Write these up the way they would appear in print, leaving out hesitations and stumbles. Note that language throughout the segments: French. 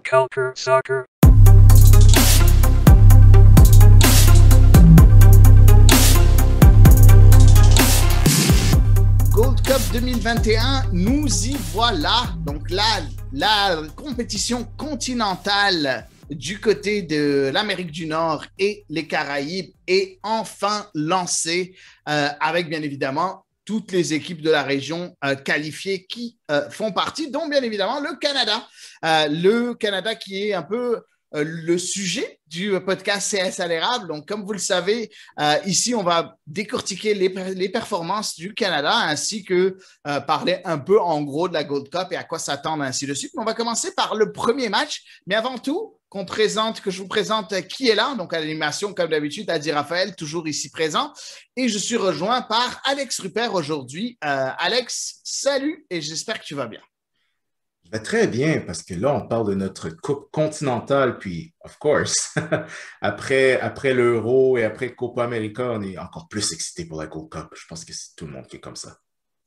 Culture Soccer. Gold Cup 2021, nous y voilà. Donc là, la compétition continentale du côté de l'Amérique du Nord et les Caraïbes est enfin lancée avec bien évidemment toutes les équipes de la région qualifiées qui font partie, dont bien évidemment le Canada. Le Canada qui est un peu le sujet du podcast CS à l'érable. Donc, comme vous le savez, ici, on va décortiquer les performances du Canada ainsi que parler un peu en gros de la Gold Cup et à quoi s'attendre ainsi de suite. Mais on va commencer par le premier match. Mais avant tout, que je vous présente qui est là. Donc, à l'animation, comme d'habitude, Adi Raphaël, toujours ici présent. Et je suis rejoint par Alex Rupert aujourd'hui. Alex, salut et j'espère que tu vas bien. Je vais très bien parce que là, on parle de notre Coupe continentale, puis, of course, après l'Euro et après Copa América, on est encore plus excité pour la Gold Cup. Je pense que c'est tout le monde qui est comme ça.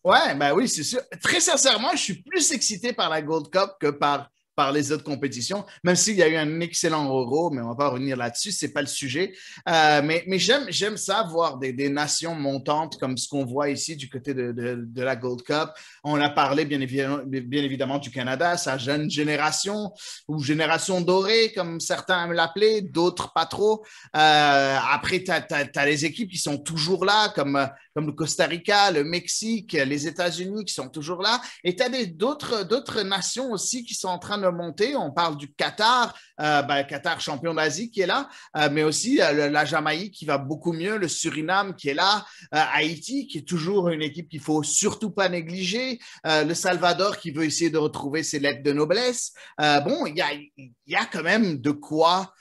Ouais, ben oui, c'est sûr. Très sincèrement, je suis plus excité par la Gold Cup que par les autres compétitions, même s'il y a eu un excellent Euro, mais on ne va pas revenir là-dessus, ce n'est pas le sujet. Mais j'aime ça, voir des nations montantes comme ce qu'on voit ici du côté de la Gold Cup. On a parlé bien évidemment du Canada, sa jeune génération, ou génération dorée, comme certains aiment l'appeler, d'autres pas trop. Après, tu as les équipes qui sont toujours là, comme le Costa Rica, le Mexique, les États-Unis qui sont toujours là. Et tu as d'autres nations aussi qui sont en train de monter. On parle du Qatar, Qatar champion d'Asie qui est là, mais aussi la Jamaïque qui va beaucoup mieux, le Suriname qui est là, Haïti qui est toujours une équipe qu'il ne faut surtout pas négliger, le Salvador qui veut essayer de retrouver ses lettres de noblesse. Bon, il y a quand même de quoi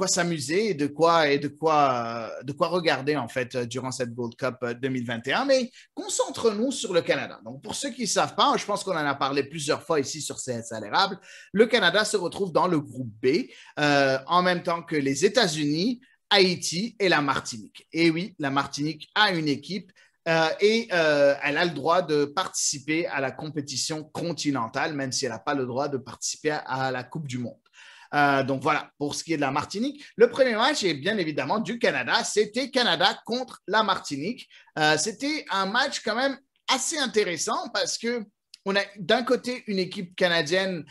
s'amuser et de quoi regarder en fait durant cette Gold Cup 2021. Mais concentrons-nous sur le Canada. Donc pour ceux qui ne savent pas, je pense qu'on en a parlé plusieurs fois ici sur CS à l'érable, le Canada se retrouve dans le groupe B en même temps que les États-Unis, Haïti et la Martinique. Et oui, la Martinique a une équipe elle a le droit de participer à la compétition continentale, même si elle n'a pas le droit de participer à la Coupe du Monde. Donc voilà, pour ce qui est de la Martinique, le premier match est bien évidemment du Canada. C'était Canada contre la Martinique. C'était un match quand même assez intéressant parce que on a d'un côté une équipe canadienne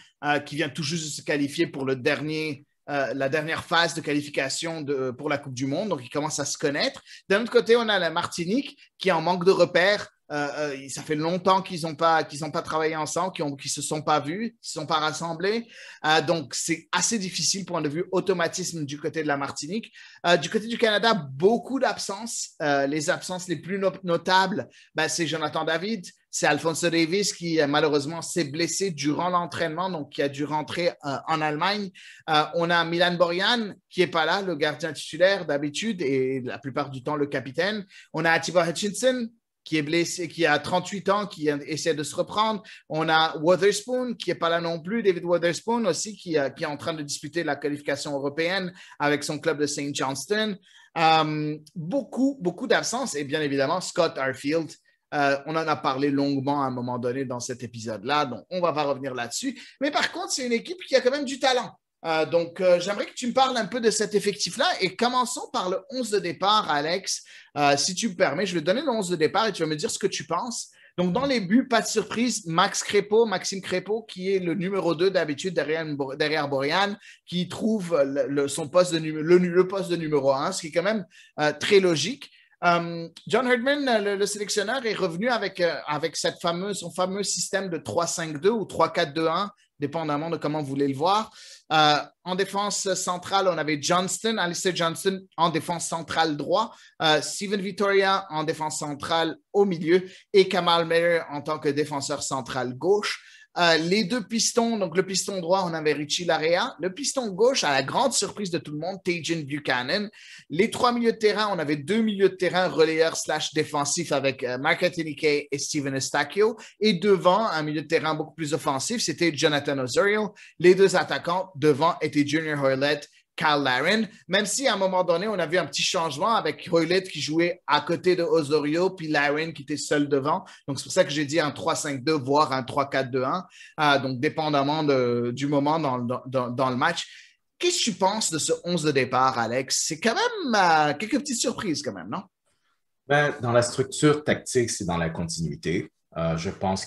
qui vient tout juste de se qualifier pour la dernière phase de qualification pour la Coupe du Monde, donc ils commencent à se connaître. D'un autre côté, on a la Martinique qui est en manque de repères. Ça fait longtemps qu'ils n'ont pas travaillé ensemble, qu'ils ne se sont pas vus, qu'ils ne se sont pas rassemblés. Donc, c'est assez difficile pour un vue automatisme du côté de la Martinique. Du côté du Canada, beaucoup d'absences. Les absences les plus notables, c'est Jonathan David, c'est Alphonso Davies qui malheureusement s'est blessé durant l'entraînement, donc qui a dû rentrer en Allemagne. On a Milan Borjan qui n'est pas là, le gardien titulaire d'habitude et la plupart du temps le capitaine. On a Atiba Hutchinson qui est blessé, qui a 38 ans, qui essaie de se reprendre. On a Wotherspoon, qui n'est pas là non plus, David Wotherspoon aussi, qui est en train de disputer la qualification européenne avec son club de St. Johnston. Beaucoup d'absences et bien évidemment Scott Arfield. On en a parlé longuement à un moment donné dans cet épisode-là, donc on ne va pas revenir là-dessus. Mais par contre, c'est une équipe qui a quand même du talent. Donc, j'aimerais que tu me parles un peu de cet effectif-là et commençons par le 11 de départ, Alex. Si tu me permets, je vais te donner le 11 de départ et tu vas me dire ce que tu penses. Donc, dans les buts, pas de surprise, Maxime Crépeau, qui est le numéro 2 d'habitude derrière Borjan, qui trouve son poste le poste de numéro 1, ce qui est quand même très logique. John Herdman, le sélectionneur, est revenu avec son fameux système de 3-5-2 ou 3-4-2-1, dépendamment de comment vous voulez le voir. En défense centrale, on avait Alistair Johnston en défense centrale droit, Steven Vittoria en défense centrale au milieu et Kamal Meyer en tant que défenseur central gauche. Les deux pistons, donc le piston droit, on avait Richie Larea. Le piston gauche, à la grande surprise de tout le monde, Tajan Buchanan. Les trois milieux de terrain, on avait deux milieux de terrain relayeurs / défensifs avec Marc-Anthony Kaye et Steven Eustáquio. Et devant, un milieu de terrain beaucoup plus offensif, c'était Jonathan Osorio. Les deux attaquants devant étaient Junior Hoilett Kyle Larin, même si à un moment donné, on a vu un petit changement avec Hoylett qui jouait à côté de Osorio, puis Larin qui était seul devant. Donc, c'est pour ça que j'ai dit un 3-5-2, voire un 3-4-2-1. Donc, dépendamment du moment dans le match. Qu'est-ce que tu penses de ce 11 de départ, Alex? C'est quand même quelques petites surprises, quand même, non? Ben, dans la structure tactique, c'est dans la continuité. Je pense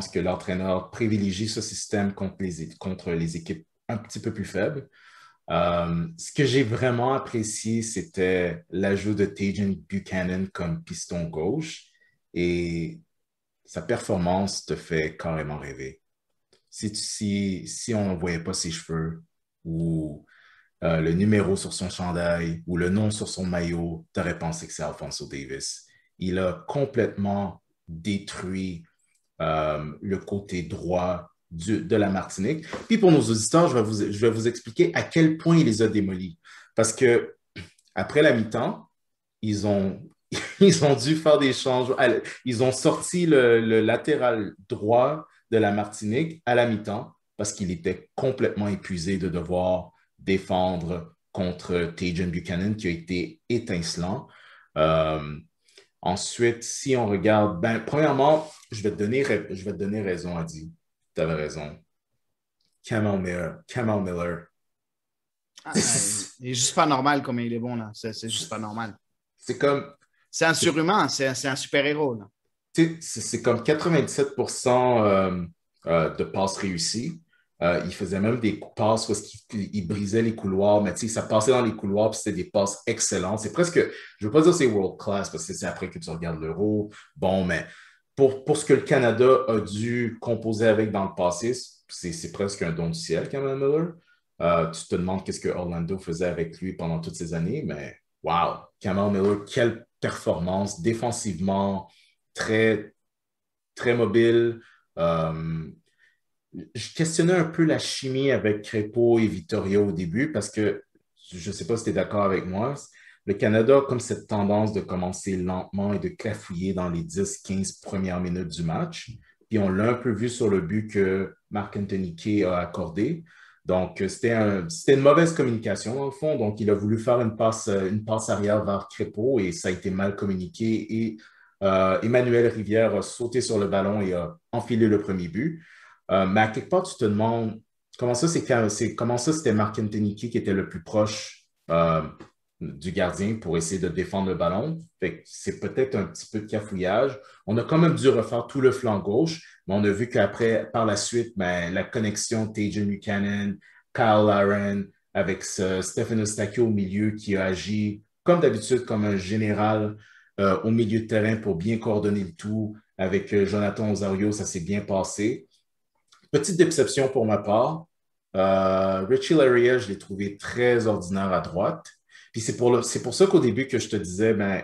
que l'entraîneur privilégie ce système contre les équipes un petit peu plus faibles. Ce que j'ai vraiment apprécié, c'était l'ajout de Tajon Buchanan comme piston gauche et sa performance te fait carrément rêver. Si on ne voyait pas ses cheveux ou le numéro sur son chandail ou le nom sur son maillot, tu aurais pensé que c'est Alphonso Davis. Il a complètement détruit le côté droit de la Martinique. Puis pour nos auditeurs, je vais vous expliquer à quel point il les a démolis. Parce que après la mi-temps, ils ont, ils ont dû faire des changements. Ils ont sorti le latéral droit de la Martinique à la mi-temps parce qu'il était complètement épuisé de devoir défendre contre Tajon Buchanan qui a été étincelant. Euh, Ensuite, si on regarde, ben, premièrement, je vais te donner raison, Adi. Tu avais raison. Kamal Miller. Il est juste pas normal comme il est bon, là. C'est juste pas normal. C'est comme, C'est un surhumain, c'est un super-héros, là. c'est comme 97% de passes réussies. Il faisait même des passes parce qu'il brisait les couloirs, mais ça passait dans les couloirs, puis c'était des passes excellentes. C'est presque, je ne veux pas dire c'est world class parce que c'est après que tu regardes l'Euro. Bon, mais pour ce que le Canada a dû composer avec dans le passé, c'est presque un don du ciel, Cameron Miller. Tu te demandes qu'est-ce que Orlando faisait avec lui pendant toutes ces années, mais wow, Cameron Miller, quelle performance défensivement, très, très mobile. Euh, je questionnais un peu la chimie avec Crépeau et Victoria au début parce que je ne sais pas si tu es d'accord avec moi. Le Canada a comme cette tendance de commencer lentement et de cafouiller dans les 10-15 premières minutes du match. Puis on l'a un peu vu sur le but que Marc-Anthony Kaye a accordé. Donc, c'était une mauvaise communication, dans le fond. Donc, il a voulu faire une passe arrière vers Crépeau et ça a été mal communiqué. Et Emmanuel Rivière a sauté sur le ballon et a enfilé le premier but. Mais à quelque part, tu te demandes comment ça, c'était Marc-Anthony Kaye qui était le plus proche du gardien pour essayer de défendre le ballon. Fait que c'est peut-être un petit peu de cafouillage. On a quand même dû refaire tout le flanc gauche, mais on a vu qu'après, par la suite, ben, la connexion Tajon Buchanan, Kyle Larin, avec Stephen Eustáquio au milieu qui a agi comme d'habitude comme un général au milieu de terrain pour bien coordonner le tout. Avec Jonathan Osorio, ça s'est bien passé. Petite déception pour ma part. Richie Laryea, je l'ai trouvé très ordinaire à droite. Puis c'est pour ça qu'au début que je te disais, ben,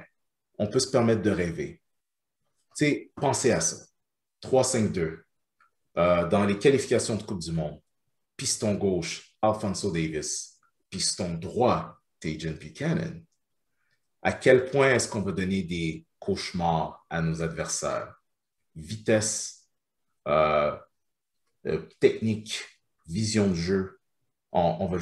on peut se permettre de rêver. Tu sais, pensez à ça. 3-5-2 dans les qualifications de Coupe du Monde. Piston gauche, Alphonso Davis. Piston droit, Tajon Buchanan. À quel point est-ce qu'on va donner des cauchemars à nos adversaires? Vitesse, technique, vision de jeu. On va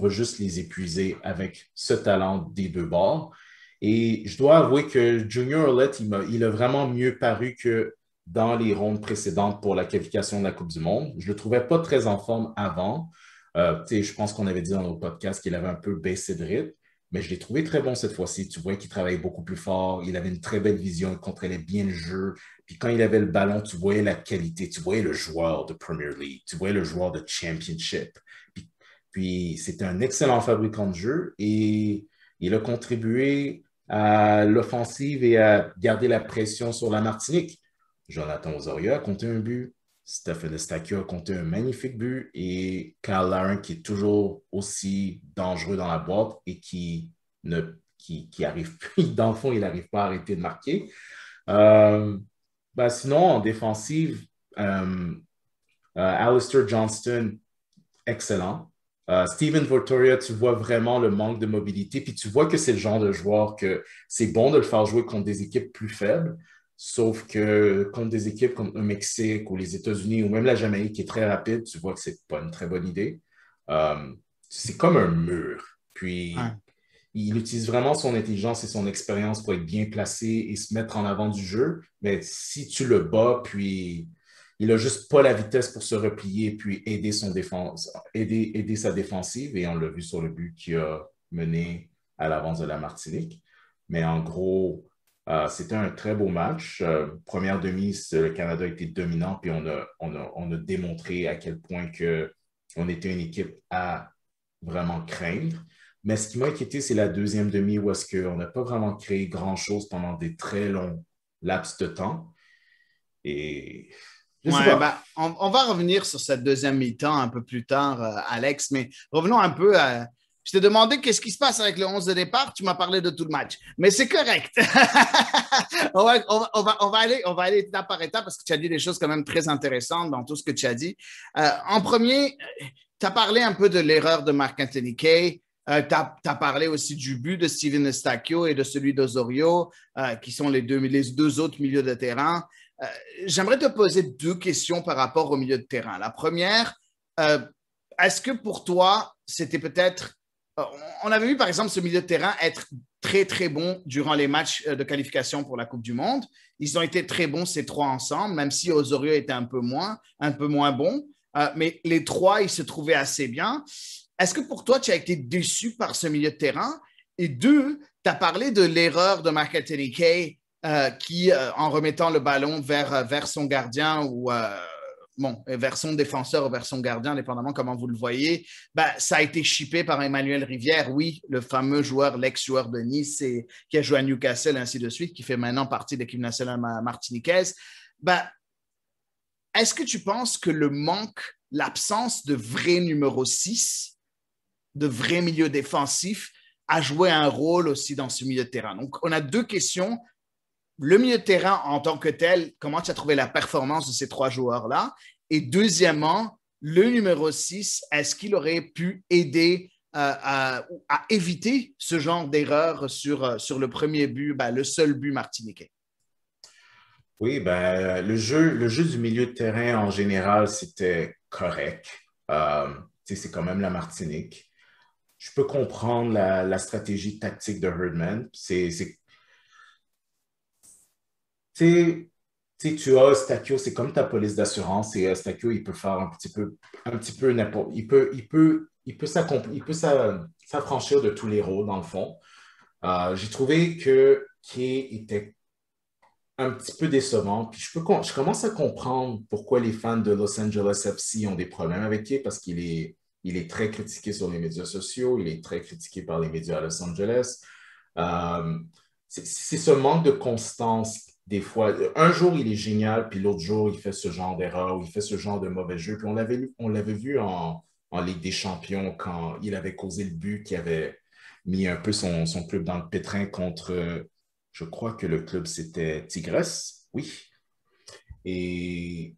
juste les épuiser avec ce talent des deux bords. Et je dois avouer que Junior Hollett, il a vraiment mieux paru que dans les rondes précédentes pour la qualification de la Coupe du Monde. Je ne le trouvais pas très en forme avant. Je pense qu'on avait dit dans nos podcasts qu'il avait un peu baissé de rythme, mais je l'ai trouvé très bon cette fois-ci. Tu vois qu'il travaillait beaucoup plus fort, il avait une très belle vision, il contrôlait bien le jeu. Puis quand il avait le ballon, tu voyais la qualité, tu voyais le joueur de Premier League, tu voyais le joueur de Championship. Puis c'était un excellent fabricant de jeu et il a contribué à l'offensive et à garder la pression sur la Martinique. Jonathan Osorio a compté un but, Stephen Eustáquio a compté un magnifique but et Kyle Larin qui est toujours aussi dangereux dans la boîte et qui arrive plus, dans le fond, il n'arrive pas à arrêter de marquer. Euh, Sinon, en défensive, Alistair Johnston, excellent. Steven Vortoria, tu vois vraiment le manque de mobilité, puis tu vois que c'est le genre de joueur que c'est bon de le faire jouer contre des équipes plus faibles, sauf que contre des équipes comme le Mexique ou les États-Unis ou même la Jamaïque qui est très rapide, tu vois que c'est pas une très bonne idée. Euh, c'est comme un mur. Puis, Ouais. il utilise vraiment son intelligence et son expérience pour être bien placé et se mettre en avant du jeu. Mais si tu le bats, puis il a juste pas la vitesse pour se replier puis aider son défense, aider sa défensive. Et on l'a vu sur le but qui a mené à l'avance de la Martinique. Mais en gros, c'était un très beau match. Première demi, le Canada était dominant, puis on a démontré à quel point que on était une équipe à vraiment craindre. Mais ce qui m'a inquiété, c'est la deuxième demi où est-ce qu'on n'a pas vraiment créé grand-chose pendant des très longs laps de temps. Et je sais Ouais, pas. ben, on va revenir sur cette deuxième mi-temps un peu plus tard, Alex, mais revenons un peu à. Je t'ai demandé qu'est-ce qui se passe avec le 11 de départ, tu m'as parlé de tout le match. Mais c'est correct. On va aller étape par étape parce que tu as dit des choses quand même très intéressantes dans tout ce que tu as dit. En premier, tu as parlé un peu de l'erreur de Marc-Anthony Kaye. Tu as parlé aussi du but de Steven Eustáquio et de celui d'Osorio, qui sont les deux autres milieux de terrain. Euh, J'aimerais te poser deux questions par rapport au milieu de terrain. La première, euh, est-ce que pour toi, c'était peut-être. On avait vu par exemple ce milieu de terrain être très très bon durant les matchs de qualification pour la Coupe du Monde. Ils ont été très bons ces trois ensemble, même si Osorio était un peu moins bon. Mais les trois, ils se trouvaient assez bien. Est-ce que pour toi, tu as été déçu par ce milieu de terrain? Et deux, tu as parlé de l'erreur de Marc-Anthony Kaye qui, en remettant le ballon vers son gardien ou bon, vers son défenseur ou vers son gardien, dépendamment comment vous le voyez, ben, ça a été chippé par Emmanuel Rivière, oui, le fameux joueur, l'ex-joueur de Nice et, qui a joué à Newcastle, ainsi de suite, qui fait maintenant partie de l'équipe nationale martiniquaise. Ben, est-ce que tu penses que le manque, l'absence de vrai numéro 6, de vrai milieu défensif, a joué un rôle aussi dans ce milieu de terrain? Donc, on a deux questions. Le milieu de terrain en tant que tel, comment tu as trouvé la performance de ces trois joueurs-là? Et deuxièmement, le numéro 6, est-ce qu'il aurait pu aider à éviter ce genre d'erreur sur le premier but, ben, le seul but martiniquais? Oui, ben, le jeu du milieu de terrain en général, c'était correct. C'est quand même la Martinique. Je peux comprendre la stratégie tactique de Herdman. Tu tu as Stakio, c'est comme ta police d'assurance et Stakio, il peut faire un petit peu n'importe, il peut s'affranchir de tous les rôles dans le fond. J'ai trouvé que Kay était un petit peu décevant. Puis je commence à comprendre pourquoi les fans de Los Angeles FC ont des problèmes avec Kay parce il est très critiqué sur les médias sociaux, il est très critiqué par les médias à Los Angeles. Euh, c'est ce manque de constance des fois. Un jour, il est génial, puis l'autre jour, il fait ce genre d'erreur ou il fait ce genre de mauvais jeu. Puis on l'avait vu en Ligue des Champions quand il avait causé le but qui avait mis un peu son club dans le pétrin contre, je crois que le club c'était Tigres, oui. Et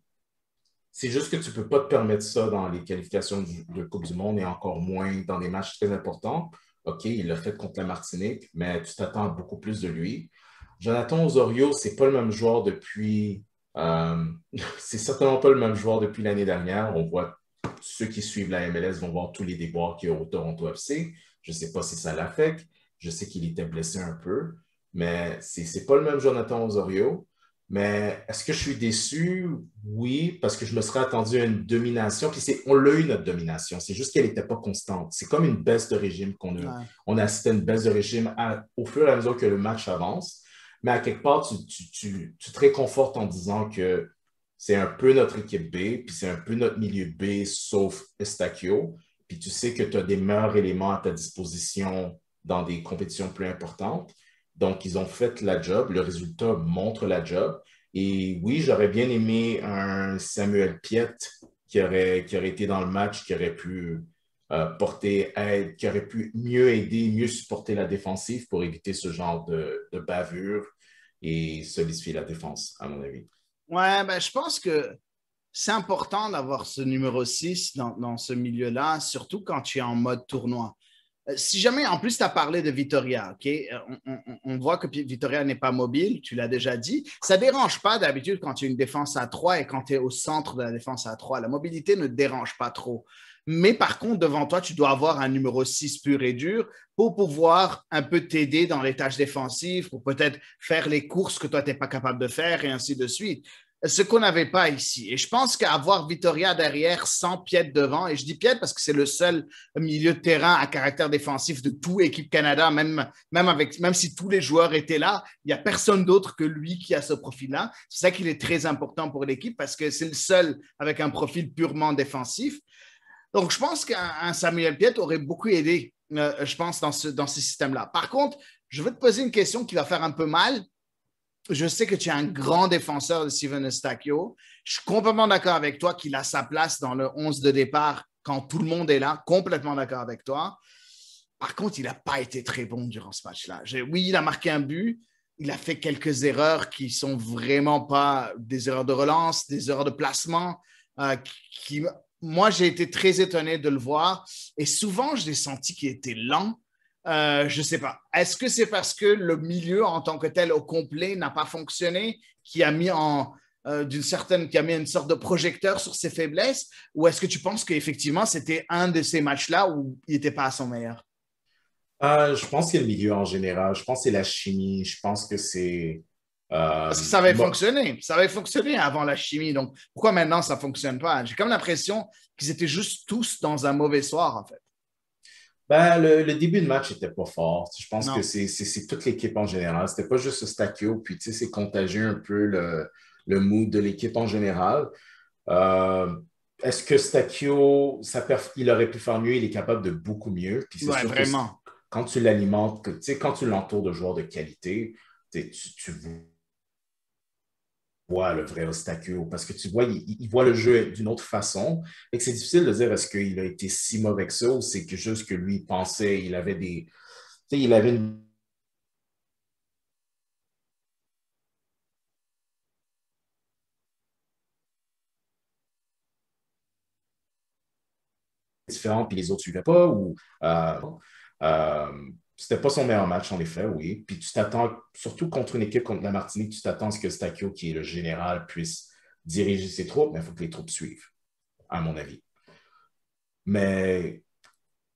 c'est juste que tu ne peux pas te permettre ça dans les qualifications de Coupe du Monde et encore moins dans des matchs très importants. OK, il l'a fait contre la Martinique, mais tu t'attends à beaucoup plus de lui. Jonathan Osorio, c'est pas le même joueur depuis. euh, c'est certainement pas le même joueur depuis l'année dernière. On voit ceux qui suivent la MLS vont voir tous les déboires qu'il y a au Toronto FC. Je ne sais pas si ça l'affecte. Je sais qu'il était blessé un peu, mais c'est pas le même Jonathan Osorio. Mais est-ce que je suis déçu? Oui, parce que je me serais attendu à une domination. Puis on l'a eu, notre domination. C'est juste qu'elle n'était pas constante. C'est comme une baisse de régime Ouais. on a assisté à une baisse de régime au fur et à mesure que le match avance. Mais à quelque part, tu te réconfortes en disant que c'est un peu notre équipe B, puis c'est un peu notre milieu B, sauf Estaquio. Puis tu sais que tu as des meilleurs éléments à ta disposition dans des compétitions plus importantes. Donc, ils ont fait la job. Le résultat montre la job. Et oui, j'aurais bien aimé un Samuel Piet qui aurait été dans le match, qui aurait pu porter aide, qui aurait pu mieux aider, mieux supporter la défensive pour éviter ce genre de bavure et solidifier la défense, à mon avis. Ouais, ben, je pense que c'est important d'avoir ce numéro 6 dans ce milieu-là, surtout quand tu es en mode tournoi. Si jamais, en plus, tu as parlé de Vitoria, OK? On voit que Vitoria n'est pas mobile, tu l'as déjà dit. Ça ne dérange pas d'habitude quand tu as une défense à 3 et quand tu es au centre de la défense à 3. La mobilité ne te dérange pas trop. Mais par contre, devant toi, tu dois avoir un numéro 6 pur et dur pour pouvoir un peu t'aider dans les tâches défensives, pour peut-être faire les courses que toi, tu n'es pas capable de faire et ainsi de suite. Ce qu'on n'avait pas ici. Et je pense qu'avoir Vitoria derrière sans Piet devant, et je dis Piet parce que c'est le seul milieu de terrain à caractère défensif de tout équipe Canada, même si tous les joueurs étaient là, il n'y a personne d'autre que lui qui a ce profil-là. C'est ça qu'il est très important pour l'équipe parce que c'est le seul avec un profil purement défensif. Donc, je pense qu'un Samuel Piet aurait beaucoup aidé, je pense, dans ce système-là. Par contre, je veux te poser une question qui va faire un peu mal. Je sais que tu es un grand défenseur de Steven Eustáquio. Je suis complètement d'accord avec toi qu'il a sa place dans le 11 de départ quand tout le monde est là. Complètement d'accord avec toi. Par contre, il n'a pas été très bon durant ce match-là. Oui, il a marqué un but. Il a fait quelques erreurs qui ne sont vraiment pas des erreurs de relance, des erreurs de placement. Moi, j'ai été très étonné de le voir. Et souvent, je l'ai senti qu'il était lent. Je ne sais pas. Est-ce que c'est parce que le milieu en tant que tel au complet n'a pas fonctionné, qui a mis qui a mis une sorte de projecteur sur ses faiblesses, ou est-ce que tu penses qu'effectivement c'était un de ces matchs-là où il n'était pas à son meilleur? Je pense que c'est le milieu en général. Je pense que c'est la chimie. Je pense que c'est. Parce que ça avait fonctionné. Ça avait fonctionné avant la chimie. Donc, pourquoi maintenant ça ne fonctionne pas? J'ai comme l'impression qu'ils étaient juste tous dans un mauvais soir, en fait. Ben, le début de match n'était pas fort. Je pense que Non. c'est toute l'équipe en général. C'était pas juste Eustáquio. Puis, tu sais, c'est contagieux un peu le mood de l'équipe en général. Euh, Est-ce que Eustáquio, il aurait pu faire mieux? Il est capable de beaucoup mieux. Puis c'est Ouais, sûr que vraiment. quand tu l'alimentes, tu sais, quand tu l'entoures de joueurs de qualité, tu vois le vrai Eustáquio parce que tu vois, il voit le jeu d'une autre façon. Et c'est difficile de dire est-ce qu'il a été si mauvais que ça ou c'est que juste que lui pensait, il avait tu sais, il avait une différente puis les autres ne suivaient pas ou c'était pas son meilleur match, en effet, oui. Puis tu t'attends, surtout contre une équipe contre la Martinique, tu t'attends à ce que Eustáquio, qui est le général, puisse diriger ses troupes, mais il faut que les troupes suivent, à mon avis. Mais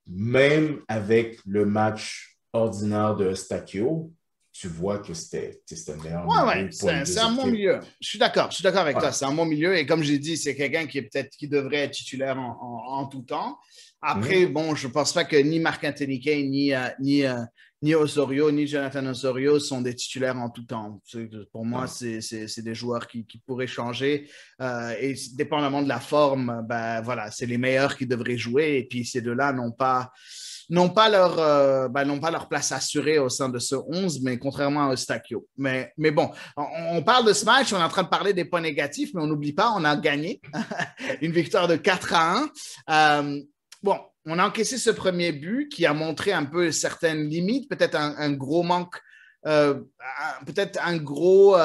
même avec le match ordinaire de Eustáquio, tu vois que c'était le meilleur Ouais, ouais, milieu pour les c'est deux un bon équipes. milieu. Je suis d'accord avec toi. Ouais. C'est un bon milieu. Et comme j'ai dit, c'est quelqu'un qui est peut-être qui devrait être titulaire en tout temps. Après, Mhm. bon, je ne pense pas que ni Marc-Anthony Kane, ni Osorio, ni Jonathan Osorio sont des titulaires en tout temps. Pour moi, Non. c'est des joueurs qui pourraient changer. Et dépendamment de la forme, ben, voilà, c'est les meilleurs qui devraient jouer. Et puis ces deux-là n'ont pas leur place assurée au sein de ce 11, mais contrairement à Eustáquio. Mais bon, on parle de ce match, on est en train de parler des points négatifs, mais on n'oublie pas, on a gagné une victoire de 4-1. Bon, on a encaissé ce premier but qui a montré un peu certaines limites, peut-être un gros manque, peut-être un gros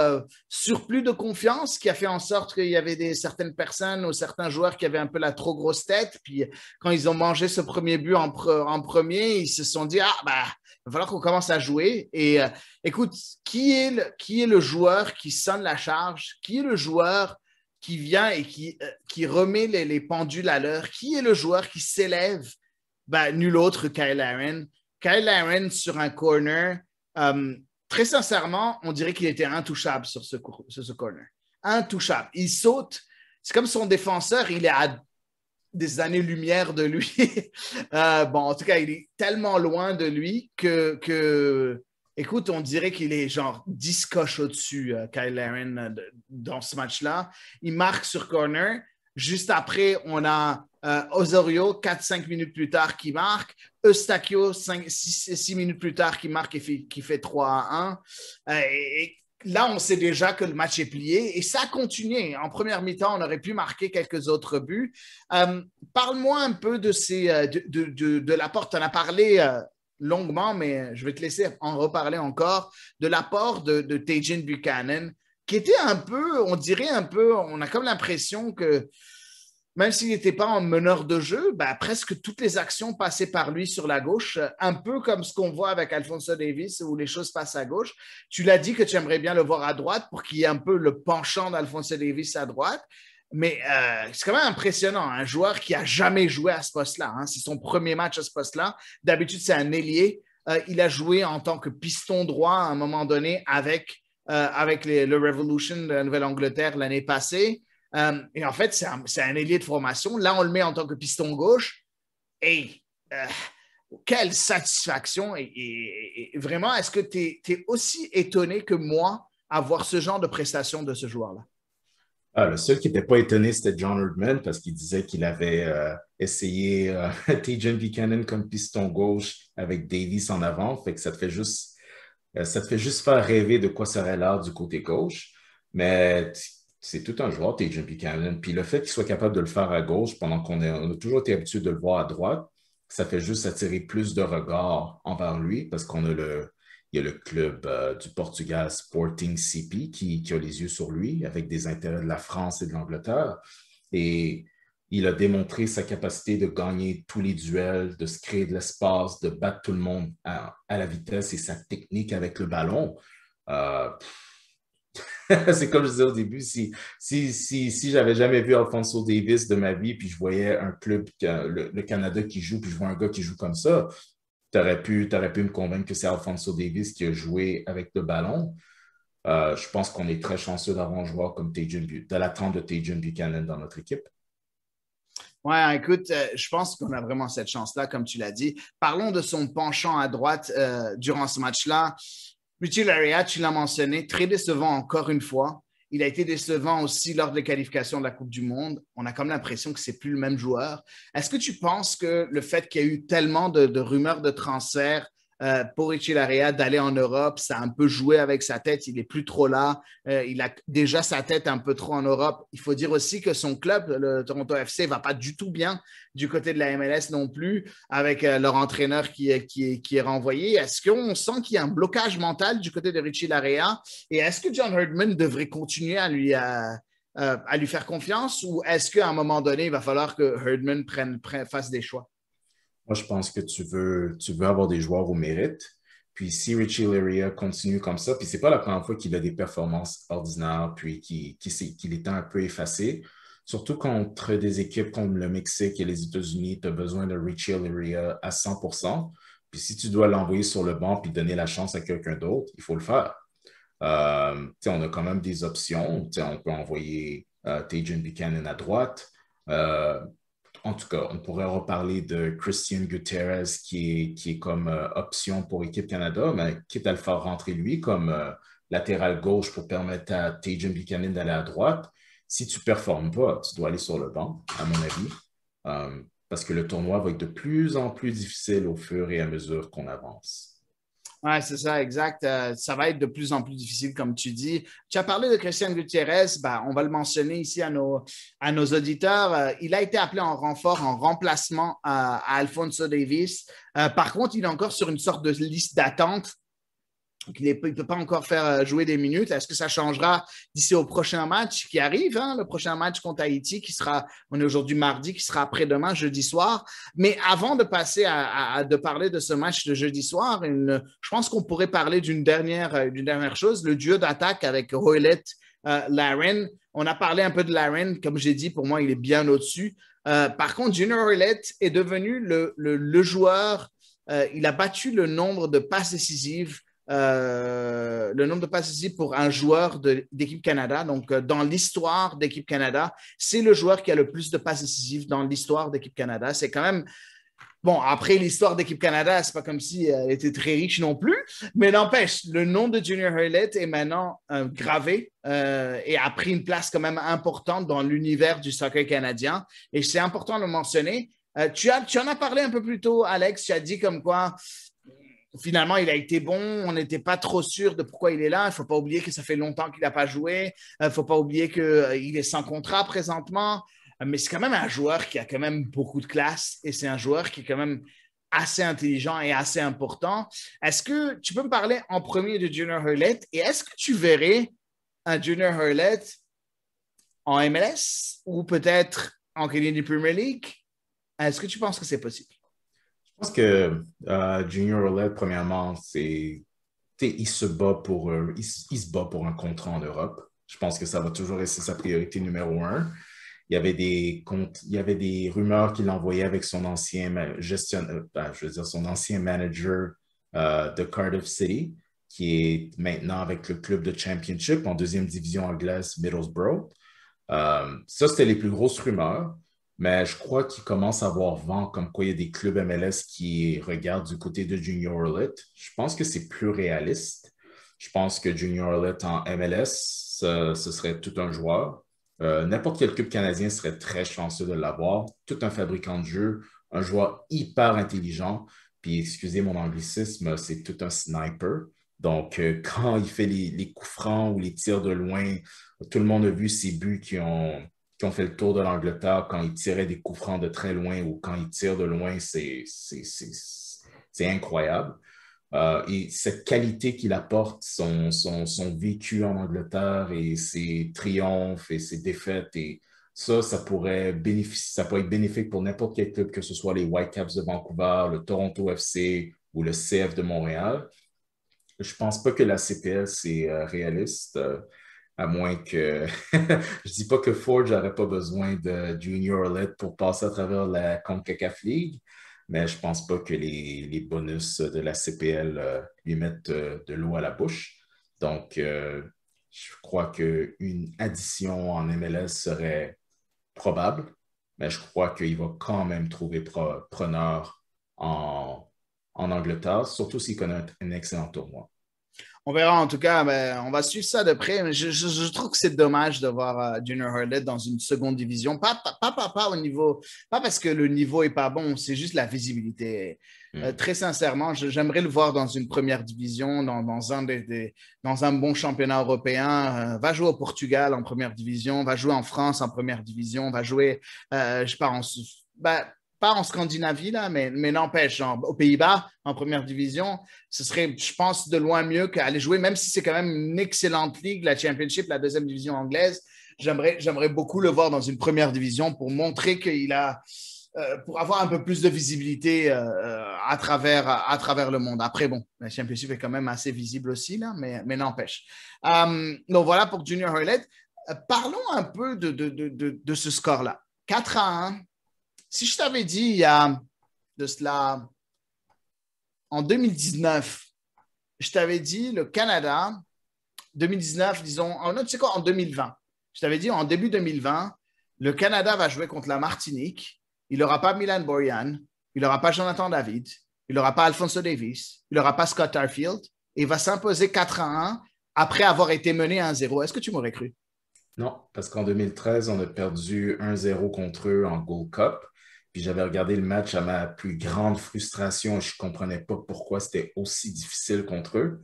surplus de confiance qui a fait en sorte qu'il y avait certaines personnes ou certains joueurs qui avaient un peu la trop grosse tête. Puis quand ils ont mangé ce premier but en premier, ils se sont dit, ah, bah, il va falloir qu'on commence à jouer. Et écoute, qui est le joueur qui sonne la charge? Qui est le joueur qui vient et qui remet les pendules à l'heure? Qui est le joueur qui s'élève? Ben, nul autre que Kyle Aaron. Kyle Aaron sur un corner. Euh, Très sincèrement, on dirait qu'il était intouchable sur ce corner. Intouchable. Il saute. C'est comme son défenseur, il est à des années-lumière de lui. Bon, en tout cas, il est tellement loin de lui écoute, on dirait qu'il est genre 10 coches au-dessus, Kyle Laren, dans ce match-là. Il marque sur corner. Juste après, on a Osorio, 4-5 minutes plus tard, qui marque. Eustáquio, 6 minutes plus tard, qui marque et qui fait 3-1. Et là, on sait déjà que le match est plié et ça a continué. En première mi-temps, on aurait pu marquer quelques autres buts. Parle-moi un peu de l'apport. Tu en as parlé longuement, mais je vais te laisser en reparler encore, de l'apport de Tajon Buchanan, qui était un peu, on dirait un peu, on a comme l'impression que même s'il n'était pas en meneur de jeu, ben, presque toutes les actions passaient par lui sur la gauche, un peu comme ce qu'on voit avec Alphonso Davies où les choses passent à gauche. Tu l'as dit que tu aimerais bien le voir à droite pour qu'il y ait un peu le penchant d'Alphonso Davies à droite. Mais c'est quand même impressionnant, un joueur qui n'a jamais joué à ce poste-là. Hein. C'est son premier match à ce poste-là. D'habitude, c'est un ailier. Il a joué en tant que piston droit à un moment donné avec le Revolution de la Nouvelle-Angleterre l'année passée. Et en fait, c'est un ailier de formation. Là, on le met en tant que piston gauche. Et quelle satisfaction. Et vraiment, est-ce que tu es aussi étonné que moi à voir ce genre de prestation de ce joueur-là? Ah, le seul qui n'était pas étonné, c'était John Herdman parce qu'il disait qu'il avait essayé Tajon Buchanan comme piston gauche avec Davies en avant. Fait que ça te fait juste faire rêver de quoi serait l'air du côté gauche. Mais c'est tout un joueur, Tajon Buchanan. Puis le fait qu'il soit capable de le faire à gauche pendant on a toujours été habitué de le voir à droite, ça fait juste attirer plus de regards envers lui parce il y a le club du Portugal Sporting CP qui a les yeux sur lui avec des intérêts de la France et de l'Angleterre. Et il a démontré sa capacité de gagner tous les duels, de se créer de l'espace, de battre tout le monde à la vitesse et sa technique avec le ballon. Euh, c'est comme je disais au début, si j'avais jamais vu Alphonso Davies de ma vie, puis je voyais un club, le Canada qui joue, puis je vois un gars qui joue comme ça, t'aurais pu me convaincre que c'est Alphonso Davies qui a joué avec le ballon. Je pense qu'on est très chanceux d'avoir un joueur comme de la trempe de Tajon Buchanan dans notre équipe. Ouais, écoute, je pense qu'on a vraiment cette chance-là, comme tu l'as dit. Parlons de son penchant à droite durant ce match-là. Richie Laryea, tu l'as mentionné, très décevant encore une fois. Il a été décevant aussi lors des qualifications de la Coupe du Monde. On a comme l'impression que c'est plus le même joueur. Est-ce que tu penses que le fait qu'il y a eu tellement de rumeurs de transfert pour Richie Laryea d'aller en Europe, ça a un peu joué avec sa tête. Il n'est plus trop là. Il a déjà sa tête un peu trop en Europe. Il faut dire aussi que son club, le Toronto FC, ne va pas du tout bien du côté de la MLS non plus, avec leur entraîneur qui est renvoyé. Est-ce qu'on sent qu'il y a un blocage mental du côté de Richie Laryea? Et est-ce que John Herdman devrait continuer à lui faire confiance ou est-ce qu'à un moment donné, il va falloir que Herdman fasse des choix? Moi, je pense que tu veux avoir des joueurs au mérite. Puis si Richie Laryea continue comme ça, puis c'est pas la première fois qu'il a des performances ordinaires, puis qu'il est un peu effacé. Surtout contre des équipes comme le Mexique et les États-Unis, tu as besoin de Richie Laryea à 100%. Puis si tu dois l'envoyer sur le banc puis donner la chance à quelqu'un d'autre, il faut le faire. On a quand même des options. On peut envoyer Tajon Buchanan à droite. En tout cas, on pourrait reparler de Christian Gutierrez qui est comme option pour Équipe Canada, mais quitte à le faire rentrer lui comme latéral gauche pour permettre à Tajon Buchanan d'aller à droite. Si tu ne performes pas, tu dois aller sur le banc, à mon avis, parce que le tournoi va être de plus en plus difficile au fur et à mesure qu'on avance. Oui, c'est ça, exact. Ça va être de plus en plus difficile, comme tu dis. Tu as parlé de Christian Gutierrez, ben, on va le mentionner ici à nos auditeurs. Il a été appelé en renfort, en remplacement à Alphonso Davies. Par contre, il est encore sur une sorte de liste d'attente. Il ne peut pas encore faire jouer des minutes. Est-ce que ça changera d'ici au prochain match qui arrive, hein? Le prochain match contre Haïti on est aujourd'hui mardi, qui sera après-demain, jeudi soir. Mais avant de passer de parler de ce match de jeudi soir, je pense qu'on pourrait parler d'une dernière chose, le duo d'attaque avec Hoylett, Larin. On a parlé un peu de Larin, comme j'ai dit, pour moi, il est bien au-dessus. Par contre, Junior Hoylett est devenu le joueur, il a battu le nombre de passes décisives pour un joueur d'équipe Canada. Donc, dans l'histoire d'équipe Canada, c'est le joueur qui a le plus de passes décisives dans l'histoire d'équipe Canada. C'est quand même, bon, après l'histoire d'équipe Canada, c'est pas comme si elle était très riche non plus, mais n'empêche, le nom de Junior Hoylett est maintenant gravé et a pris une place quand même importante dans l'univers du soccer canadien. Et c'est important de le mentionner. Tu en as parlé un peu plus tôt, Alex. Tu as dit comme quoi finalement, il a été bon. On n'était pas trop sûr de pourquoi il est là. Il ne faut pas oublier que ça fait longtemps qu'il n'a pas joué. Il ne faut pas oublier qu'il est sans contrat présentement. Mais c'est quand même un joueur qui a quand même beaucoup de classe et c'est un joueur qui est quand même assez intelligent et assez important. Est-ce que tu peux me parler en premier de Junior Hoylett et est-ce que tu verrais un Junior Hoylett en MLS ou peut-être en Canadian Premier League. Est-ce que tu penses que c'est possible? Je pense que Junior Hoilett, premièrement, il se bat il se bat pour un contrat en Europe. Je pense que ça va toujours rester sa priorité numéro un. Il y avait des rumeurs qu'il envoyait avec son ancien son ancien manager de Cardiff City, qui est maintenant avec le club de Championship en deuxième division anglaise, Middlesbrough. Ça, c'était les plus grosses rumeurs, mais je crois qu'il commence à avoir vent comme quoi il y a des clubs MLS qui regardent du côté de Junior Hoilett. Je pense que c'est plus réaliste. Je pense que Junior Hoilett en MLS, ce serait tout un joueur. N'importe quel club canadien serait très chanceux de l'avoir. Tout un fabricant de jeu, un joueur hyper intelligent. Puis, excusez mon anglicisme, c'est tout un sniper. Donc, quand il fait les coups francs ou les tirs de loin, tout le monde a vu ses buts qui ont fait le tour de l'Angleterre quand il tirait des coups francs de très loin ou quand il tire de loin, c'est incroyable. Et cette qualité qu'il apporte, son vécu en Angleterre et ses triomphes et ses défaites, et ça pourrait être bénéfique pour n'importe quel club, que ce soit les Whitecaps de Vancouver, le Toronto FC ou le CF de Montréal. Je pense pas que la CPL, c'est réaliste, à moins que... Je dis pas que Forge n'aurait pas besoin de Junior Hoilett pour passer à travers la CONCACAF League, mais je pense pas que les bonus de la CPL lui mettent de l'eau à la bouche. Donc, je crois qu'une addition en MLS serait probable, mais je crois qu'il va quand même trouver preneur en Angleterre, surtout s'il connaît un excellent tournoi. On verra en tout cas, ben, on va suivre ça de près. Mais je trouve que c'est dommage de voir Junior Hoilett dans une seconde division. Pas au niveau, pas parce que le niveau est pas bon, c'est juste la visibilité. Très sincèrement, j'aimerais le voir dans une première division, dans un bon championnat européen. Va jouer au Portugal en première division, va jouer en France en première division, va jouer, je sais pas, ben, pas en Scandinavie, là, mais n'empêche, aux Pays-Bas, en première division, ce serait, je pense, de loin mieux qu'aller jouer, même si c'est quand même une excellente ligue, la Championship, la deuxième division anglaise. J'aimerais beaucoup le voir dans une première division pour montrer qu'il a, pour avoir un peu plus de visibilité à travers le monde. Après, bon, la Championship est quand même assez visible aussi, là, mais n'empêche. Donc voilà pour Junior Hoilett. Parlons un peu de ce score-là. 4-1. Si je t'avais dit il y a de cela en 2019, je t'avais dit le Canada, 2019, disons, tu sais quoi, en 2020, je t'avais dit en début 2020, le Canada va jouer contre la Martinique, il n'aura pas Milan Borjan, il n'aura pas Jonathan David, il n'aura pas Alphonso Davies, il n'aura pas Scott Arfield, et il va s'imposer 4-1 après avoir été mené 1-0. Est-ce que tu m'aurais cru? Non, parce qu'en 2013, on a perdu 1-0 contre eux en Gold Cup. Puis j'avais regardé le match à ma plus grande frustration. Je ne comprenais pas pourquoi c'était aussi difficile contre eux.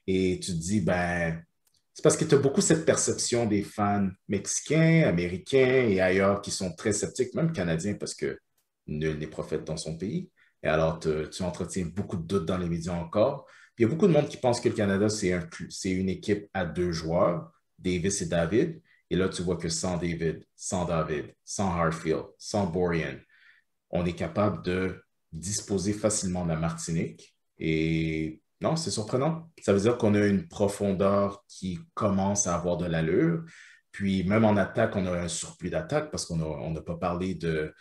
Et tu te dis, ben, c'est parce que tu as beaucoup cette perception des fans mexicains, américains et ailleurs qui sont très sceptiques, même canadiens, parce que nul n'est prophète dans son pays. Et alors, tu entretiens beaucoup de doutes dans les médias encore. Puis il y a beaucoup de monde qui pense que le Canada, c'est une équipe à deux joueurs, Davis et David. Et là, tu vois que sans David, sans Harfield, sans Borjan, on est capable de disposer facilement de la Martinique. Et non, c'est surprenant. Ça veut dire qu'on a une profondeur qui commence à avoir de l'allure. Puis même en attaque, on a un surplus d'attaque parce qu'on n'a pas parlé de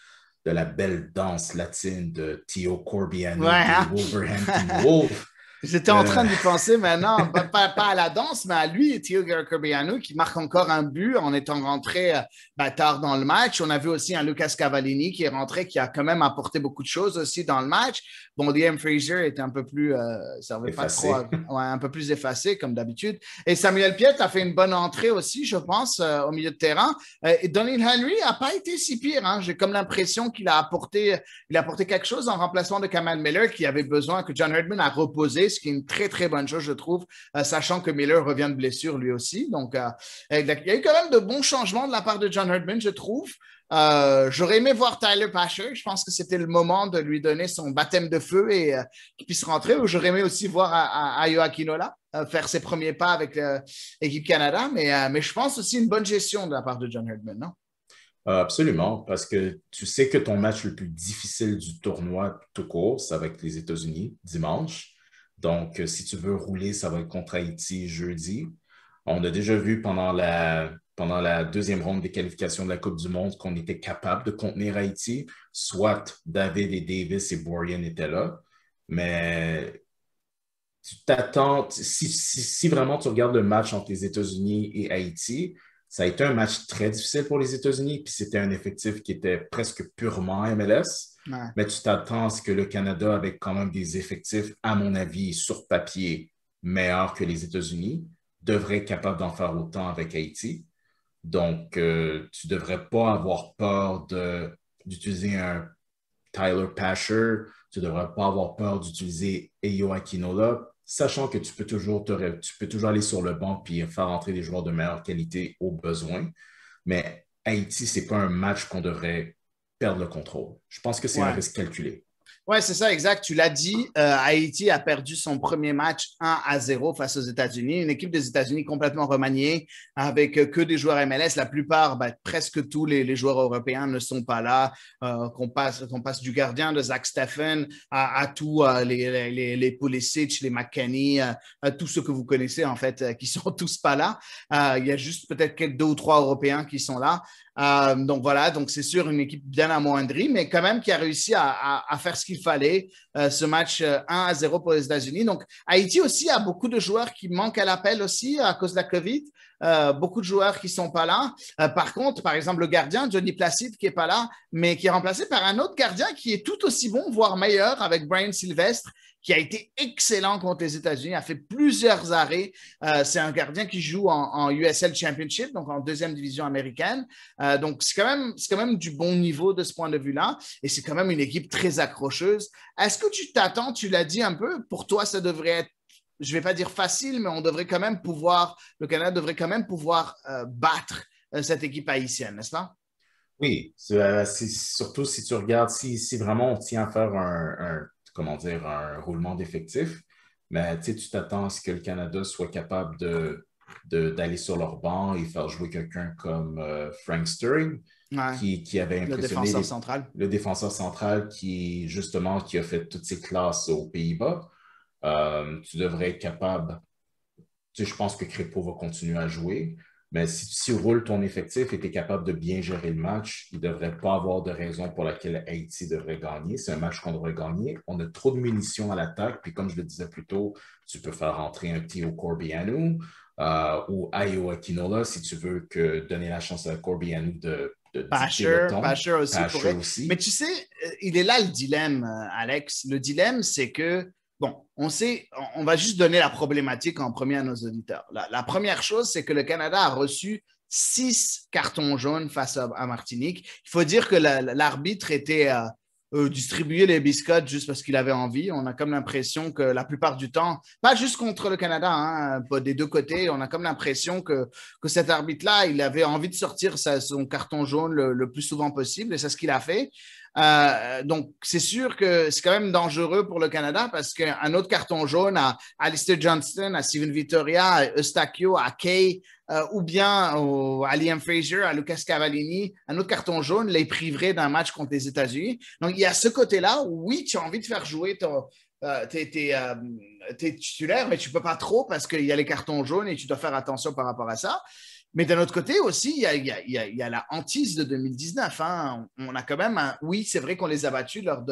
la belle danse latine de Theo Corbianu, Ouais, des hein? Wolverhampton Wolves. J'étais en train d'y penser maintenant, pas à la danse, mais à lui, Theo Corbianu, qui marque encore un but en étant rentré tard dans le match. On a vu aussi un Lucas Cavallini qui est rentré, qui a quand même apporté beaucoup de choses aussi dans le match. Bon, Liam Fraser était un peu plus, servait pas trop, Effacé. un peu plus effacé comme d'habitude. Et Samuel Piette a fait une bonne entrée aussi, je pense, au milieu de terrain. Et Donald Henry n'a pas été si pire. Hein. J'ai comme l'impression qu'il a apporté quelque chose en remplacement de Kamal Miller, qui avait besoin que John Herdman a reposé, ce qui est une très, très bonne chose, je trouve, sachant que Miller revient de blessure lui aussi. Donc, il y a eu quand même de bons changements de la part de John Herdman, je trouve. J'aurais aimé voir Tyler Pasher. Je pense que c'était le moment de lui donner son baptême de feu et qu'il puisse rentrer. Ou j'aurais aimé aussi voir Ayo Akinola faire ses premiers pas avec l'équipe Canada. Mais je pense aussi une bonne gestion de la part de John Herdman, non? Absolument, parce que tu sais que ton match le plus difficile du tournoi tout court, ça va être les États-Unis dimanche. Donc, si tu veux rouler, ça va être contre Haïti jeudi. On a déjà vu pendant la deuxième ronde des qualifications de la Coupe du Monde qu'on était capable de contenir Haïti. Soit David et Davis et Bourian étaient là, mais tu t'attends, si vraiment tu regardes le match entre les États-Unis et Haïti, ça a été un match très difficile pour les États-Unis, puis c'était un effectif qui était presque purement MLS, Ouais. mais tu t'attends à ce que le Canada, avec quand même des effectifs, à mon avis, sur papier, meilleurs que les États-Unis, devrait être capable d'en faire autant avec Haïti. Donc, tu ne devrais pas avoir peur d'utiliser un Tyler Pasher, tu ne devrais pas avoir peur d'utiliser Eyo Akinola, sachant que tu peux toujours aller sur le banc puis faire entrer des joueurs de meilleure qualité au besoin. Mais Haïti, ce n'est pas un match qu'on devrait perdre le contrôle. Je pense que c'est un Ouais. risque calculé. Ouais, c'est ça, exact. Tu l'as dit, Haïti a perdu son premier match 1-0 face aux États-Unis. Une équipe des États-Unis complètement remaniée, avec que des joueurs MLS. La plupart, ben, presque tous les joueurs européens ne sont pas là. Qu'on passe du gardien de Zach Steffen à tous les Pulisic, les McKennie, tous ceux que vous connaissez, en fait, qui sont tous pas là. Il y a juste peut-être deux ou trois Européens qui sont là. Donc voilà, donc c'est sûr une équipe bien amoindrie, mais quand même qui a réussi à faire ce qu'il fallait. Ce match 1-0 pour les États-Unis. Donc Haïti aussi a beaucoup de joueurs qui manquent à l'appel aussi à cause de la COVID. Beaucoup de joueurs qui sont pas là. Par contre, par exemple, le gardien, Johnny Placide, qui est pas là, mais qui est remplacé par un autre gardien qui est tout aussi bon, voire meilleur, avec Brian Sylvestre, qui a été excellent contre les États-Unis, a fait plusieurs arrêts. C'est un gardien qui joue en USL Championship, donc en deuxième division américaine. Donc, c'est quand même du bon niveau de ce point de vue-là. Et c'est quand même une équipe très accrocheuse. Est-ce que tu t'attends, tu l'as dit un peu, pour toi, ça devrait être, je ne vais pas dire facile, mais on devrait quand même pouvoir, le Canada devrait quand même pouvoir battre cette équipe haïtienne, n'est-ce pas? Oui, surtout si tu regardes, si vraiment on tient à faire comment dire, un roulement d'effectifs, mais tu t'attends à ce que le Canada soit capable d'aller sur leur banc et faire jouer quelqu'un comme Frank Stirring, Ouais, qui avait le impressionné défenseur central. le défenseur central justement, qui a fait toutes ses classes aux Pays-Bas. Tu devrais être capable, je pense que Crépeau va continuer à jouer. Mais si tu roules ton effectif et tu es capable de bien gérer le match, il ne devrait pas avoir de raison pour laquelle Haïti devrait gagner. C'est un match qu'on devrait gagner. On a trop de munitions à l'attaque. Puis comme je le disais plus tôt, tu peux faire rentrer un Tio Corbianu ou Ayo Akinola si tu veux donner la chance à Corbianu de dicter le ton. Pasher aussi Pasher pourrait. Mais aussi. tu sais, il est là le dilemme, Alex. Le dilemme, c'est que, bon, on sait, on va juste donner la problématique en premier à nos auditeurs. La première chose, c'est que le Canada a reçu 6 cartons jaunes face à Martinique. Il faut dire que l'arbitre était distribuer les biscottes juste parce qu'il avait envie. On a comme l'impression que la plupart du temps, pas juste contre le Canada, hein, pas des deux côtés, on a comme l'impression que cet arbitre-là, il avait envie de sortir son carton jaune le plus souvent possible et c'est ce qu'il a fait. Donc, c'est sûr que c'est quand même dangereux pour le Canada parce qu'un autre carton jaune à Alistair Johnston, à Steven Vittoria, à Eustachio, à Kay, ou bien à Liam Fraser, à Lucas Cavallini, un autre carton jaune les priverait d'un match contre les États-Unis. Donc, il y a ce côté-là où, oui, tu as envie de faire jouer tes titulaires, mais tu ne peux pas trop parce qu'il y a les cartons jaunes et tu dois faire attention par rapport à ça. Mais d'un autre côté aussi, il y a la hantise de 2019. Hein. On a quand même, oui, c'est vrai qu'on les a battus lors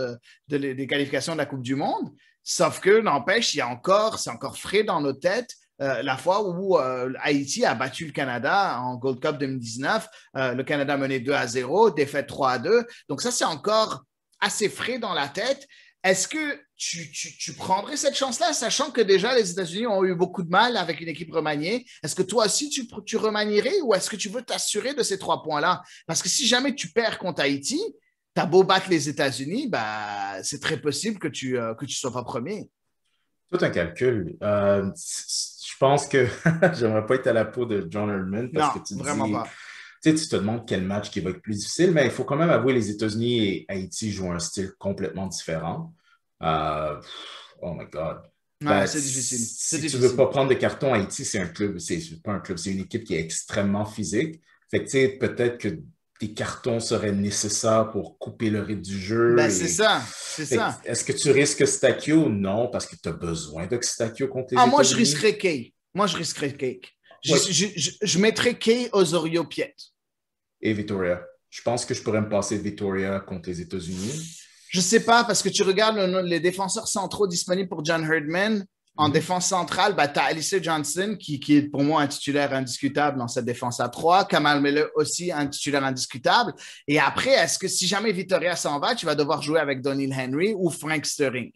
des qualifications de la Coupe du Monde, sauf que, n'empêche, c'est encore frais dans nos têtes. La fois où Haïti a battu le Canada en Gold Cup 2019, le Canada menait 2-0, défaite 3-2. Donc ça, c'est encore assez frais dans la tête. Est-ce que tu prendrais cette chance-là, sachant que déjà les États-Unis ont eu beaucoup de mal avec une équipe remaniée? Est-ce que toi aussi tu remanierais ou est-ce que tu veux t'assurer de ces 3 points-là? Parce que si jamais tu perds contre Haïti, t'as beau battre les États-Unis, bah, c'est très possible que tu sois pas premier. Tout un calcul. Je pense que j'aimerais pas être à la peau de John Herdman parce Non, que tu te vraiment dis, pas. tu te demandes quel match qui va être plus difficile, mais il faut quand même avouer les États-Unis et Haïti jouent un style complètement différent. Euh, oh my God. Ouais, Ben, c'est difficile. C'est si tu veux difficile. pas prendre de carton, Haïti, c'est un club, c'est pas un club, c'est une équipe qui est extrêmement physique. Fait que, tu sais, peut-être que tes cartons seraient nécessaires pour couper le rythme du jeu. Ben, c'est ça, c'est ça. Est-ce que tu risques Stakio? Non, parce que tu as besoin de Stakio contre les Ah, moi, je États-Unis. risquerais Kay. Moi, je risquerais Kay. Oui, Je mettrais Kay Osorio Piet. et Victoria. Je pense que je pourrais me passer Victoria contre les États-Unis. Je sais pas, parce que tu regardes les défenseurs centraux disponibles pour John Herdman. En Mhm. défense centrale, ben, tu as Alicia Johnson, qui est pour moi un titulaire indiscutable dans cette défense à 3. Kamal Miller aussi un titulaire indiscutable. Et après, est-ce que si jamais Victoria s'en va, tu vas devoir jouer avec Donnie Henry ou Frank Sterling?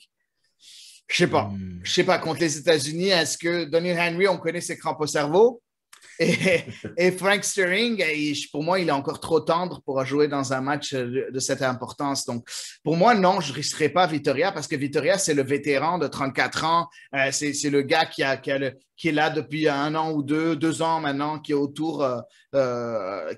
Je sais pas. Hmm. Je sais pas. Contre les États-Unis, est-ce que Donnie Henry, on connaît ses crampes au cerveau? Et Frank Sterling, pour moi, il est encore trop tendre pour jouer dans un match de cette importance. Donc, pour moi, non, je ne risquerai pas Vitoria parce que Vitoria, c'est le vétéran de 34 ans. C'est le gars qui est là depuis 1 an ou 2 ans maintenant, qui est autour,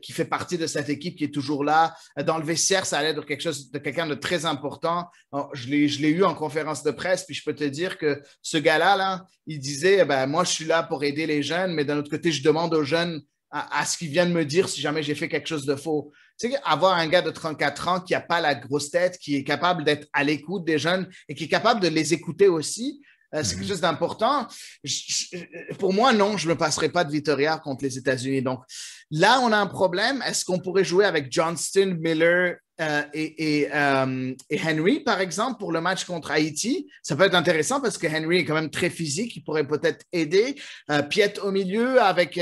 qui fait partie de cette équipe, qui est toujours là. Dans le vestiaire, ça allait de quelqu'un de très important. Alors, je l'ai eu en conférence de presse, puis je peux te dire que ce gars-là, là, il disait, ben, moi, je suis là pour aider les jeunes, mais d'un autre côté, je demande aux jeunes à ce qu'ils viennent me dire si jamais j'ai fait quelque chose de faux. Tu sais, avoir un gars de 34 ans qui n'a pas la grosse tête, qui est capable d'être à l'écoute des jeunes et qui est capable de les écouter aussi, c'est quelque chose d'important. Pour moi, non, je ne me passerai pas de Victoria contre les États-Unis. Donc, là, on a un problème. Est-ce qu'on pourrait jouer avec Johnston, Miller et Henry, par exemple, pour le match contre Haïti? Ça peut être intéressant parce que Henry est quand même très physique. Il pourrait peut-être aider. Piet au milieu avec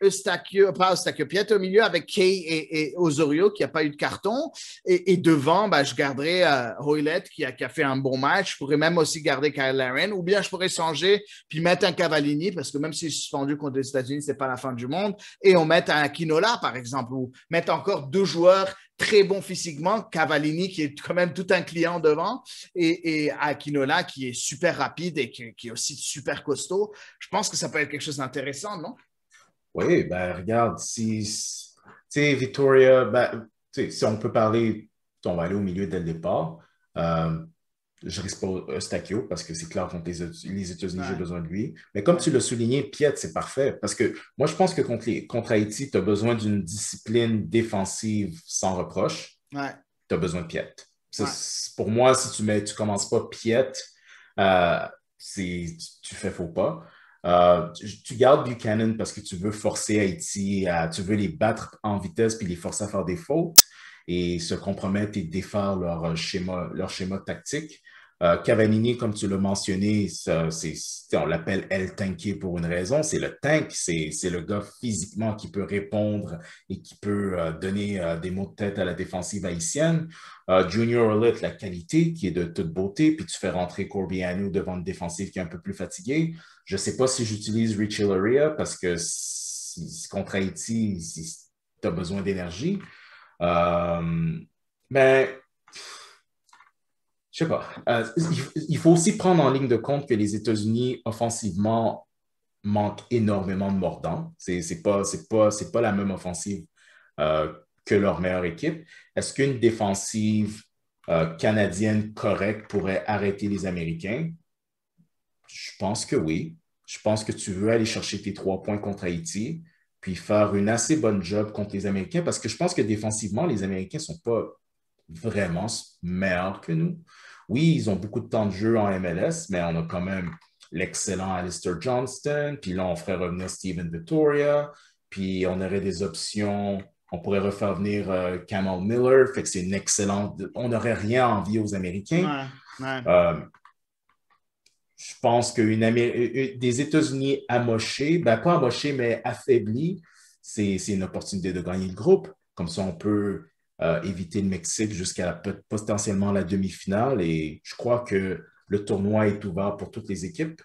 Eustachio, pas Eustachio, Piet au milieu avec Kay et Osorio qui n'a pas eu de carton. Et devant, ben, je garderai Hoylett qui a fait un bon match. Je pourrais même aussi garder Kyle Larin. Ou bien je pourrais changer puis mettre un Cavallini parce que même s'il est suspendu contre les États-Unis, ce n'est pas la fin du monde. Et on met un Quinola, par exemple, ou mettre encore 2 joueurs très bons physiquement, Cavallini qui est quand même tout un client devant et Aquinola qui est super rapide et qui est aussi super costaud. Je pense que ça peut être quelque chose d'intéressant, non? Oui, ben regarde, tu sais, Victoria, ben, tu sais, si on peut parler, on va aller au milieu dès le départ. Euh, je risque pas Eustachio parce que c'est clair contre les États-Unis, j'ai Ouais, besoin de lui. Mais comme ouais, tu l'as souligné, Piet, c'est parfait parce que moi, je pense que contre Haïti, tu as besoin d'une discipline défensive sans reproche. ouais, Tu as besoin de Piet. ouais. Pour moi, si tu commences pas Piet, euh, tu fais faux pas. Tu gardes Buchanan parce que tu veux forcer Haïti, tu veux les battre en vitesse puis les forcer à faire des fautes et se compromettre et défaire leur schéma tactique. Cavallini, comme tu l'as mentionné, on l'appelle El Tanké pour une raison. C'est le tank, c'est le gars physiquement qui peut répondre et qui peut donner des mots de tête à la défensive haïtienne. Junior Orlet, la qualité qui est de toute beauté, puis tu fais rentrer Corbiano devant une défensive qui est un peu plus fatiguée. Je ne sais pas si j'utilise Richie Laria parce que contre Haïti, tu as besoin d'énergie. Euh, mais je sais pas. Il faut aussi prendre en ligne de compte que les États-Unis, offensivement, manquent énormément de mordants. C'est pas la même offensive euh, que leur meilleure équipe. Est-ce qu'une défensive canadienne correcte pourrait arrêter les Américains? Je pense que oui. Je pense que tu veux aller chercher tes 3 points contre Haïti, puis faire une assez bonne job contre les Américains, parce que je pense que défensivement, les Américains ne sont pas vraiment meilleurs que nous. Oui, ils ont beaucoup de temps de jeu en MLS, mais on a quand même l'excellent Alistair Johnston, puis là, on ferait revenir Steven Vittoria, puis on aurait des options, on pourrait refaire venir Kamal Miller, fait que c'est une excellente... On n'aurait rien à envier aux Américains. Ouais, ouais. Euh, je pense des États-Unis amochés, ben pas amochés, mais affaiblis, c'est une opportunité de gagner le groupe. Comme ça, on peut éviter le Mexique jusqu'à potentiellement la demi-finale. Et je crois que le tournoi est ouvert pour toutes les équipes.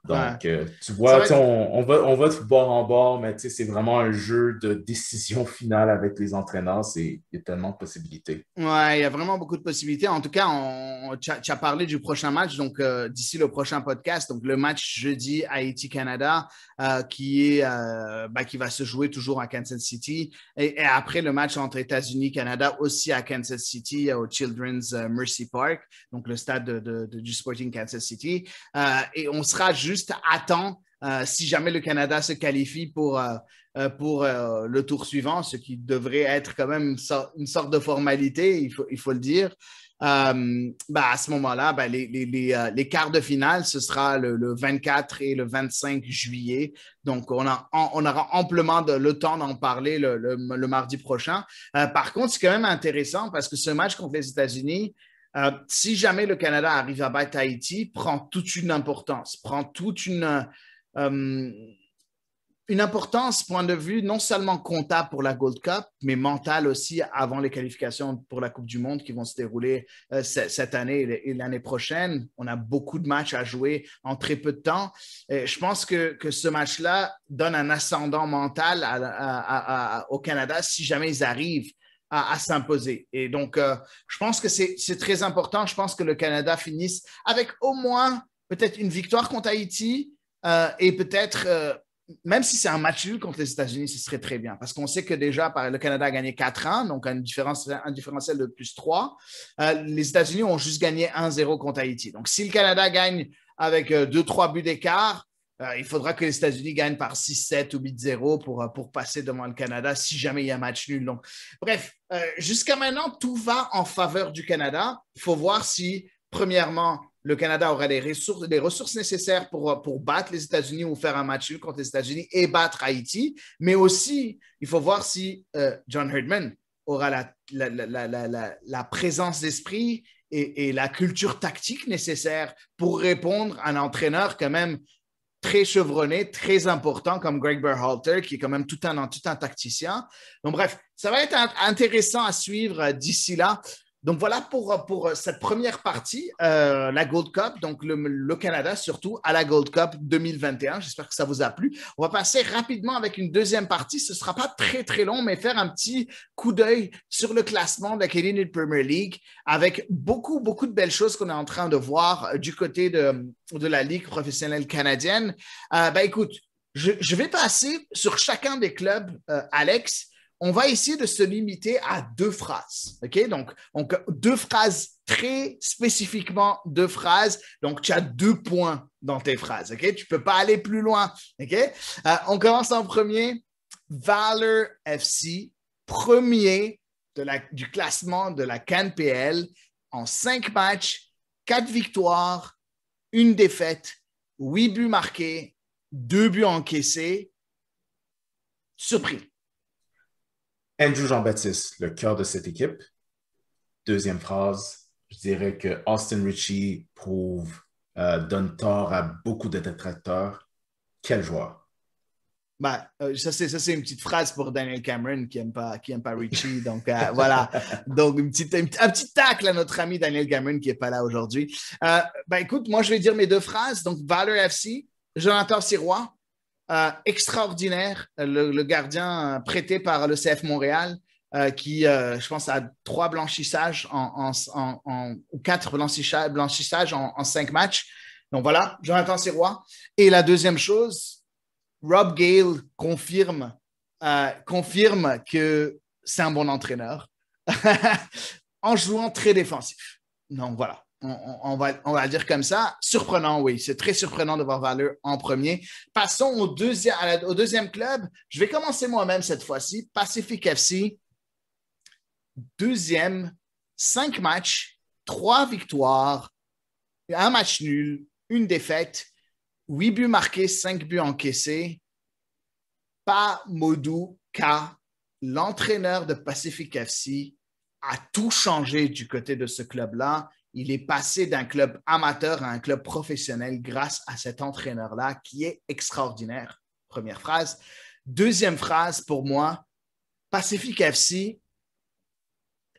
Ouais. Donc, tu Ça vois, va être on va de bord en bord, mais c'est vraiment un jeu de décision finale avec les entraîneurs. Il y a tellement de possibilités. Ouais, il y a vraiment beaucoup de possibilités. En tout cas, tu as parlé du prochain match, donc d'ici le prochain podcast, donc le match jeudi Haïti-Canada, qui va se jouer toujours à Kansas City. Et après le match entre États-Unis-Canada aussi à Kansas City, au Children's Mercy Park, donc le stade du Sporting Kansas City. Et on sera juste à temps si jamais le Canada se qualifie pour le tour suivant, ce qui devrait être quand même une sorte de formalité, il faut le dire. À ce moment-là, les quarts de finale, ce sera le 24 et le 25 juillet. Donc, on aura amplement le temps d'en parler le mardi prochain. Par contre, c'est quand même intéressant parce que ce match contre les États-Unis, si jamais le Canada arrive à battre Haïti, prend toute une importance, prend toute une importance, point de vue, non seulement comptable pour la Gold Cup, mais mentale aussi avant les qualifications pour la Coupe du Monde qui vont se dérouler cette année et l'année prochaine. On a beaucoup de matchs à jouer en très peu de temps. Et je pense que ce match-là donne un ascendant mental au Canada si jamais ils arrivent à s'imposer. Et donc, je pense que c'est très important. Je pense que le Canada finisse avec au moins peut-être une victoire contre Haïti et peut-être même si c'est un match nul contre les États-Unis, ce serait très bien. Parce qu'on sait que déjà, le Canada a gagné 4-1, donc un différentiel de plus 3. Les États-Unis ont juste gagné 1-0 contre Haïti. Donc, si le Canada gagne avec 2-3 buts d'écart, il faudra que les États-Unis gagnent par 6-7 ou 8-0 pour passer devant le Canada si jamais il y a un match nul. Donc, bref, jusqu'à maintenant, tout va en faveur du Canada. Il faut voir si, premièrement, le Canada aura les ressources nécessaires pour battre les États-Unis ou faire un match nul contre les États-Unis et battre Haïti. Mais aussi, il faut voir si John Herdman aura la présence d'esprit et la culture tactique nécessaire pour répondre à un entraîneur quand même très chevronné, très important comme Greg Berhalter, qui est quand même tout un tacticien. Donc bref, ça va être intéressant à suivre d'ici là. Donc voilà pour cette première partie, la Gold Cup, donc le Canada surtout à la Gold Cup 2021. J'espère que ça vous a plu. On va passer rapidement avec une deuxième partie. Ce ne sera pas très, très long, mais faire un petit coup d'œil sur le classement de la Canadian Premier League avec beaucoup, beaucoup de belles choses qu'on est en train de voir du côté de la Ligue professionnelle canadienne. Écoute, je vais passer sur chacun des clubs, Alex. On va essayer de se limiter à 2 phrases. OK? Donc, 2 phrases, très spécifiquement 2 phrases. Donc, tu as 2 points dans tes phrases. OK? Tu ne peux pas aller plus loin. OK? On commence en premier. Valor FC, premier du classement de la CanPL en 5 matchs, 4 victoires, 1 défaite, 8 buts marqués, 2 buts encaissés. Surpris. Andrew Jean-Baptiste, le cœur de cette équipe. Deuxième phrase, je dirais que Austin Ritchie donne tort à beaucoup de détracteurs. Quel joueur? Ça, c'est une petite phrase pour Daniel Cameron qui n'aime pas Ritchie. Donc, voilà. Donc, un petit tacle à notre ami Daniel Cameron qui n'est pas là aujourd'hui. Écoute, moi, je vais dire mes 2 phrases. Donc, Valor FC, Jonathan Sirois. Extraordinaire, le gardien prêté par le CF Montréal, qui, je pense, a 3 blanchissages ou 4 blanchissages en 5 matchs. Donc voilà, Jonathan Sirois. Et la deuxième chose, Rob Gale confirme que c'est un bon entraîneur en jouant très défensif. Donc voilà. On va le dire comme ça. Surprenant, oui. C'est très surprenant de voir Valor en premier. Passons au deuxième club. Je vais commencer moi-même cette fois-ci. Pacific FC. Deuxième, 5 matchs, 3 victoires, 1 match nul, 1 défaite, 8 buts marqués, 5 buts encaissés. Pa Modou Ka, l'entraîneur de Pacific FC, a tout changé du côté de ce club-là. Il est passé d'un club amateur à un club professionnel grâce à cet entraîneur-là qui est extraordinaire. Première phrase. Deuxième phrase pour moi, Pacific FC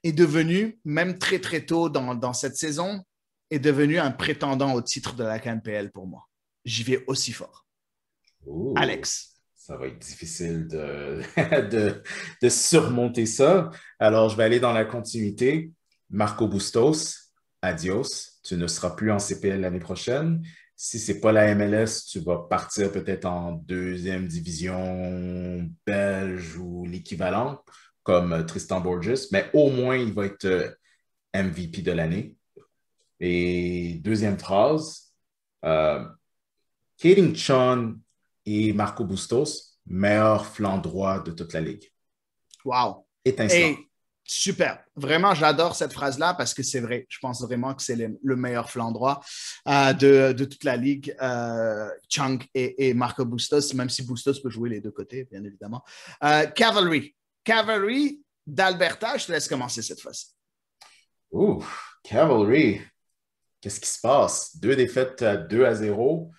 est devenu, même très très tôt dans cette saison, est devenu un prétendant au titre de la CanPL pour moi. J'y vais aussi fort. Ooh, Alex. ça va être difficile de surmonter ça. Alors, je vais aller dans la continuité. Marco Bustos. Adios, tu ne seras plus en CPL l'année prochaine. Si ce n'est pas la MLS, tu vas partir peut-être en deuxième division belge ou l'équivalent, comme Tristan Borges, mais au moins, il va être MVP de l'année. Et deuxième phrase, Kading Chun et Marco Bustos meilleur flanc droit de toute la ligue. Wow. Étincelant. Et super. Vraiment, j'adore cette phrase-là parce que c'est vrai. Je pense vraiment que c'est le meilleur flanc droit de toute la ligue. Chung et Marco Bustos, même si Bustos peut jouer les deux côtés, bien évidemment. Cavalry. Cavalry d'Alberta, je te laisse commencer cette fois-ci. Ouh, Cavalry. Qu'est-ce qui se passe? Deux défaites à 2-0.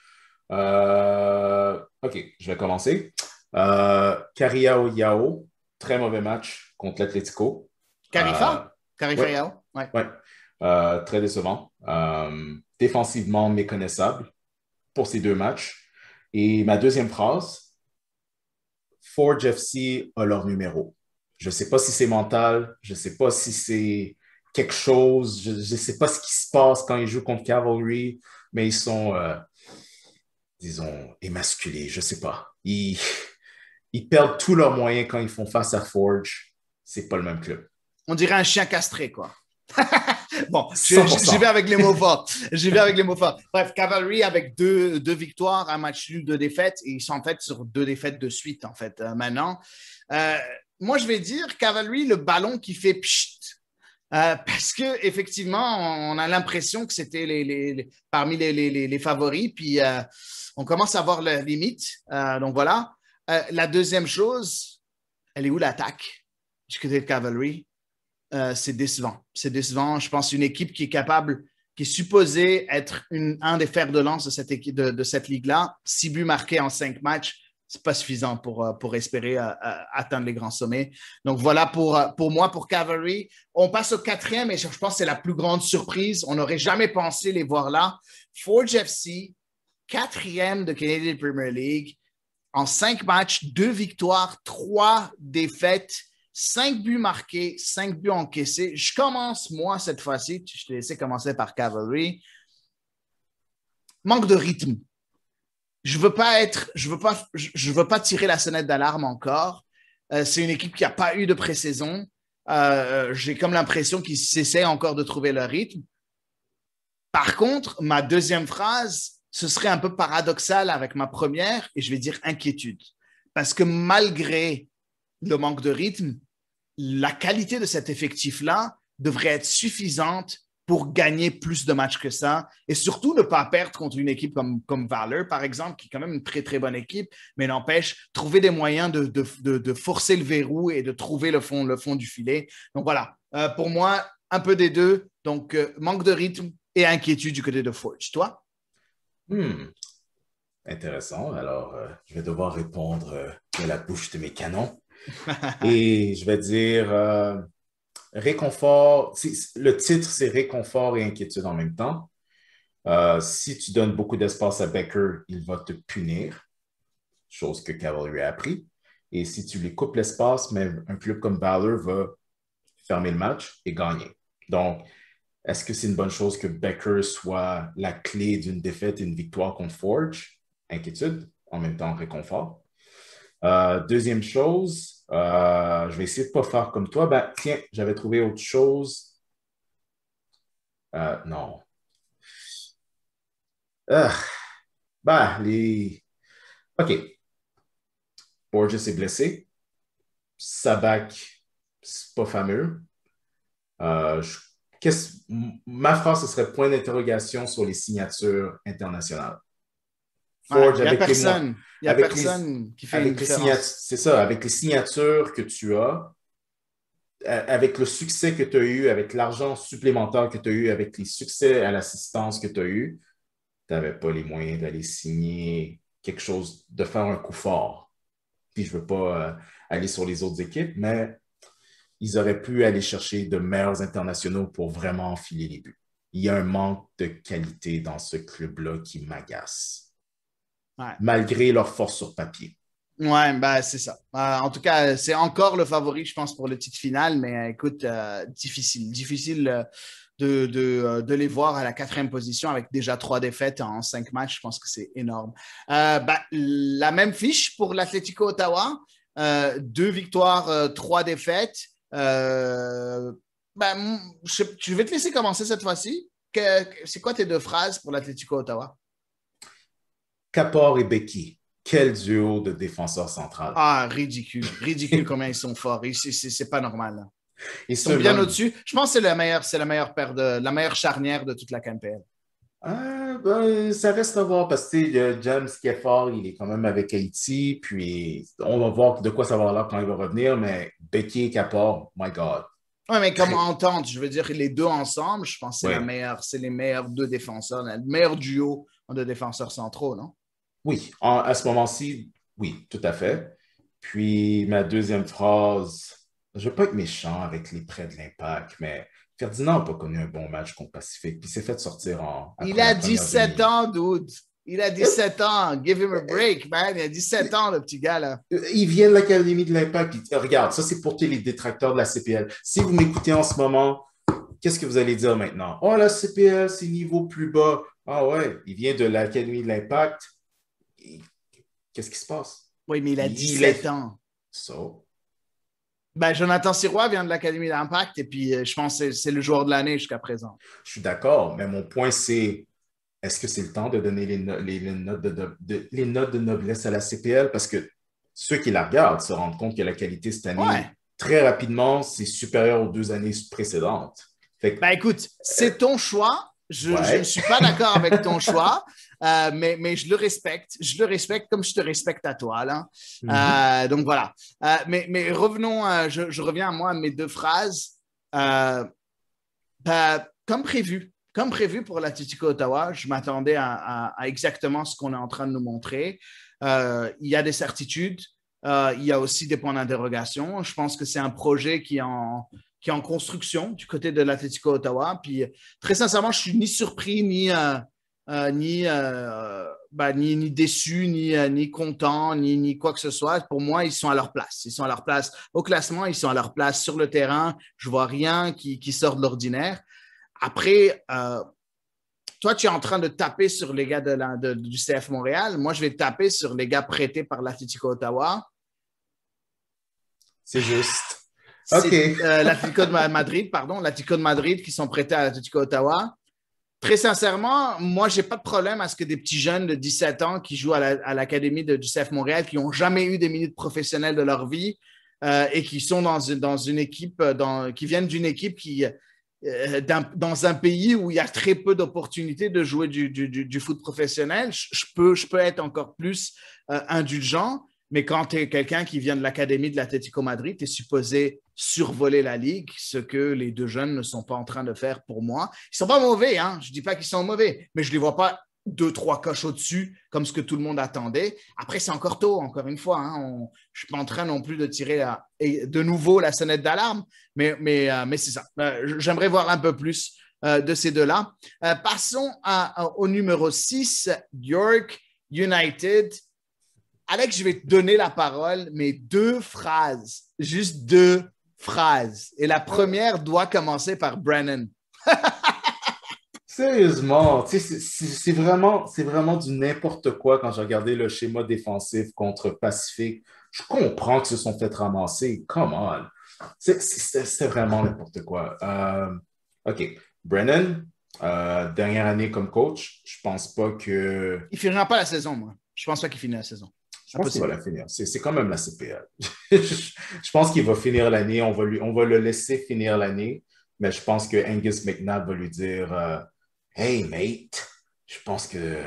OK, je vais commencer. Cariao Yao, très mauvais match contre l'Atlético. Carifa? Carifa Ouais, Yao? Ouais. ouais. Très décevant. Défensivement méconnaissable pour ces deux matchs. Et ma deuxième phrase, Forge FC a leur numéro. Je ne sais pas si c'est mental, je ne sais pas si c'est quelque chose, je ne sais pas ce qui se passe quand ils jouent contre Cavalry, mais ils sont, disons, émasculés, je ne sais pas. Ils perdent tous leurs moyens quand ils font face à Forge. C'est pas le même club. On dirait un chien castré, quoi. Bon, j'y 100%. vais avec les mots forts. J'y vais avec les mots forts. Bref, Cavalry avec deux victoires, un match nul, deux défaites. Et ils sont en fait sur deux défaites de suite, en fait, maintenant. Moi, je vais dire Cavalry, le ballon qui fait pchit. Parce que effectivement, on a l'impression que c'était parmi les favoris. Puis, on commence à voir la limite. Donc, voilà. La deuxième chose, elle est où l'attaque du côté de Cavalry? C'est décevant. C'est décevant. Je pense une équipe qui est capable, qui est supposée être un des fers de lance de cette équipe, de cette ligue-là. 6 buts marqués en 5 matchs, c'est pas suffisant pour espérer atteindre les grands sommets. Donc voilà pour moi, pour Cavalry. On passe au quatrième et je pense que c'est la plus grande surprise. On n'aurait jamais pensé les voir là. Forge FC, quatrième de Canadian Premier League. En 5 matchs, 2 victoires, 3 défaites. 5 buts marqués, 5 buts encaissés. Je commence, moi, cette fois-ci. Je te laissais commencer par Cavalry. Manque de rythme. Je veux pas tirer la sonnette d'alarme encore. C'est une équipe qui n'a pas eu de pré-saison. J'ai comme l'impression qu'ils essaient encore de trouver leur rythme. Par contre, ma deuxième phrase, ce serait un peu paradoxal avec ma première, et je vais dire inquiétude. Parce que malgré le manque de rythme, la qualité de cet effectif-là devrait être suffisante pour gagner plus de matchs que ça et surtout ne pas perdre contre une équipe comme Valor, par exemple, qui est quand même une très, très bonne équipe, mais n'empêche, trouver des moyens de forcer le verrou et de trouver le fond du filet. Donc voilà, pour moi, un peu des deux. Donc, manque de rythme et inquiétude du côté de Forge. Toi? Intéressant. Alors, je vais devoir répondre de la bouche de mes canons. Et je vais dire réconfort. Le titre, c'est réconfort et inquiétude en même temps. Si tu donnes beaucoup d'espace à Becker, il va te punir, chose que Cavalry a appris. Et si tu lui coupes l'espace, même un club comme Valor va fermer le match et gagner. Donc, est-ce que c'est une bonne chose que Becker soit la clé d'une défaite et une victoire contre Forge? Inquiétude, en même temps réconfort. Deuxième chose, je vais essayer de ne pas faire comme toi. Ben, tiens, j'avais trouvé autre chose. Non. Ben, OK. Borges est blessé. Sabac, c'est pas fameux. Euh, je- Ma phrase, ce serait point d'interrogation sur les signatures internationales. Ouais, Forge, il n'y a avec les mois, personne. Il n'y a avec les, personne qui fait une avec les signatures, différence. c'est ça, avec les signatures que tu as, avec le succès que tu as eu, avec l'argent supplémentaire que tu as eu, avec les succès à l'assistance que tu as eu, tu n'avais pas les moyens d'aller signer quelque chose, de faire un coup fort. Puis je ne veux pas aller sur les autres équipes, mais ils auraient pu aller chercher de meilleurs internationaux pour vraiment enfiler les buts. Il y a un manque de qualité dans ce club-là qui m'agace, Ouais. malgré leur force sur papier. Ouais, ben c'est ça. En tout cas, c'est encore le favori, je pense, pour le titre final, mais écoute, difficile de les voir à la quatrième position avec déjà 3 défaites en 5 matchs. Je pense que c'est énorme. Ben, la même fiche pour l'Atlético Ottawa, 2 victoires, 3 défaites. Ben, je vais te laisser commencer cette fois-ci. C'est quoi tes 2 phrases pour l'Atlético Ottawa? Capor et Becky. quel duo de défenseurs centrales. Ah, ridicule. Ridicule comment ils sont forts. C'est pas normal. Là. Et Ils sont ce bien même, au-dessus. Je pense que c'est la meilleure paire la meilleure charnière de toute la CNPL. ça reste à voir parce que tu sais, James qui est fort, il est quand même avec Haïti, puis on va voir de quoi ça va avoir l'air quand il va revenir, mais Becky et Capor, my God. Oui, mais comme Très, entente, je veux dire, les deux ensemble, je pense que ouais. c'est les meilleurs deux défenseurs, le meilleur duo de défenseurs centraux, non? Oui, à ce moment-ci, oui, tout à fait. Puis ma deuxième phrase, je ne veux pas être méchant avec les prêts de l'Impact, mais Ferdinand n'a pas connu un bon match contre Pacifique, puis il s'est fait sortir Il après a la première 17 demi. ans, dude. Il a 17 ans. Give him a break, man. Il a 17 ans, le petit gars, là. Il vient de l'Académie de l'Impact, puis regarde, ça c'est pour tous les détracteurs de la CPL. Si vous m'écoutez en ce moment, qu'est-ce que vous allez dire maintenant? Oh, la CPL, c'est niveau plus bas. Ah ouais, il vient de l'Académie de l'Impact. Qu'est-ce qui se passe? Oui, mais il a Il 17 est... ans. So, Ben, Jonathan Sirois vient de l'Académie d'Impact et puis je pense que c'est le joueur de l'année jusqu'à présent. je suis d'accord, mais mon point c'est, est-ce que c'est le temps de donner les notes de noblesse à la CPL? Parce que ceux qui la regardent se rendent compte que la qualité cette année, Ouais. très rapidement, c'est supérieur aux 2 années précédentes. Fait que, Ben, écoute, c'est ton choix. Je ne ouais. suis pas d'accord avec ton choix, mais je le respecte. Je le respecte comme je te respecte à toi. Là. Mhm. Donc voilà. Mais revenons, je reviens à moi, à mes deux phrases. Euh, comme prévu pour l'Atlético Ottawa, je m'attendais à exactement ce qu'on est en train de nous montrer. Il y a des certitudes, il y a aussi des points d'interrogation. Je pense que c'est un projet qui est en construction du côté de l'Atlético Ottawa. Puis très sincèrement, je suis ni surpris, ni déçu, ni content, ni quoi que ce soit. Pour moi, ils sont à leur place. Ils sont à leur place au classement, ils sont à leur place sur le terrain. Je vois rien qui sort de l'ordinaire. Après, toi, tu es en train de taper sur les gars du CF Montréal. Moi, je vais taper sur les gars prêtés par l'Atlético Ottawa. C'est juste. OK. C'est l'Atlético de Madrid, pardon, l'Atlético de Madrid qui sont prêtés à l'Atlético Ottawa. Très sincèrement, moi, j'ai pas de problème à ce que des petits jeunes de 17 ans qui jouent à l'académie du CF Montréal, qui n'ont jamais eu des minutes professionnelles de leur vie et qui sont dans une équipe, qui viennent d'une équipe dans un pays où il y a très peu d'opportunités de jouer du foot professionnel, je peux être encore plus indulgent. Mais quand tu es quelqu'un qui vient de l'académie de l'Atlético Madrid, tu es supposé survoler la ligue, ce que les deux jeunes ne sont pas en train de faire pour moi. Ils sont pas mauvais, hein? Je dis pas qu'ils sont mauvais, mais je les vois pas deux, trois coches au-dessus, comme ce que tout le monde attendait. Après, c'est encore tôt, encore une fois. Hein? Je suis pas en train non plus de tirer de nouveau la sonnette d'alarme, mais c'est ça. J'aimerais voir un peu plus de ces deux-là. Passons au numéro 6, York United. Alex, je vais te donner la parole, mais deux phrases, juste deux phrases. Et la première doit commencer par Brennan. Sérieusement, tu sais, c'est vraiment du n'importe quoi quand j'ai regardé le schéma défensif contre Pacifique. Je comprends qu'ils se sont fait ramasser. Come on. C'est vraiment n'importe quoi. OK. Brennan, dernière année comme coach, je pense pas que. Il finira pas la saison, moi. Je pense pas qu'il finira la saison. Je pense qu'il va Impossible. la finir. C'est quand même la CPL. Je pense qu'il va finir l'année. On va le laisser finir l'année. Mais je pense que Angus McNabb va lui dire Hey, mate, je pense que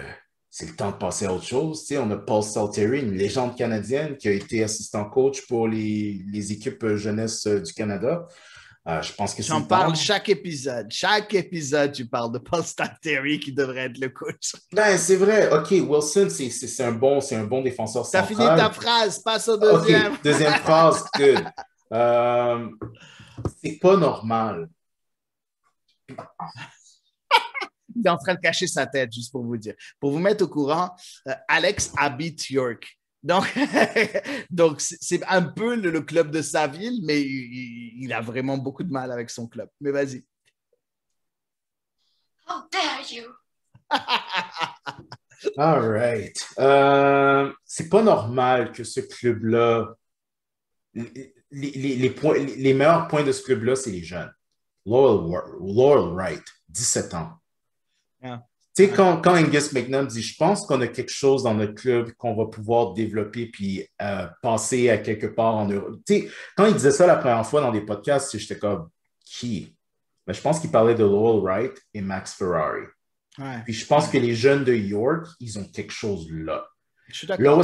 c'est le temps de passer à autre chose. Tu sais, on a Paul Salteri, une légende canadienne qui a été assistant coach pour les équipes jeunesse du Canada. Je pense que c'est J'en le parle temps. chaque épisode. Chaque épisode, tu parles de Paul Stalteri qui devrait être le coach. Ben, c'est vrai. OK, Wilson, c'est un bon défenseur T'as fini ta central. phrase, passe au OK, deuxième. deuxième phrase, good. Euh, c'est pas normal. Il est en train de cacher sa tête, juste pour vous dire. Pour vous mettre au courant, Alex habite York. Donc, donc c'est un peu le club de sa ville, mais il a vraiment beaucoup de mal avec son club. Mais vas-y. How dare you? All right. C'est pas normal que ce club-là, les meilleurs points de ce club-là, c'est les jeunes. Laurel Wright, 17 ans. Yeah. Tu sais, quand Angus McNabb dit, je pense qu'on a quelque chose dans notre club qu'on va pouvoir développer puis passer à quelque part en Europe. Tu sais, quand il disait ça la première fois dans des podcasts, j'étais comme, qui? Mais je pense qu'il parlait de Lowell Wright et Max Ferrari. Ouais, Puis je pense que les jeunes de York, ils ont quelque chose là. je suis Là d'accord. où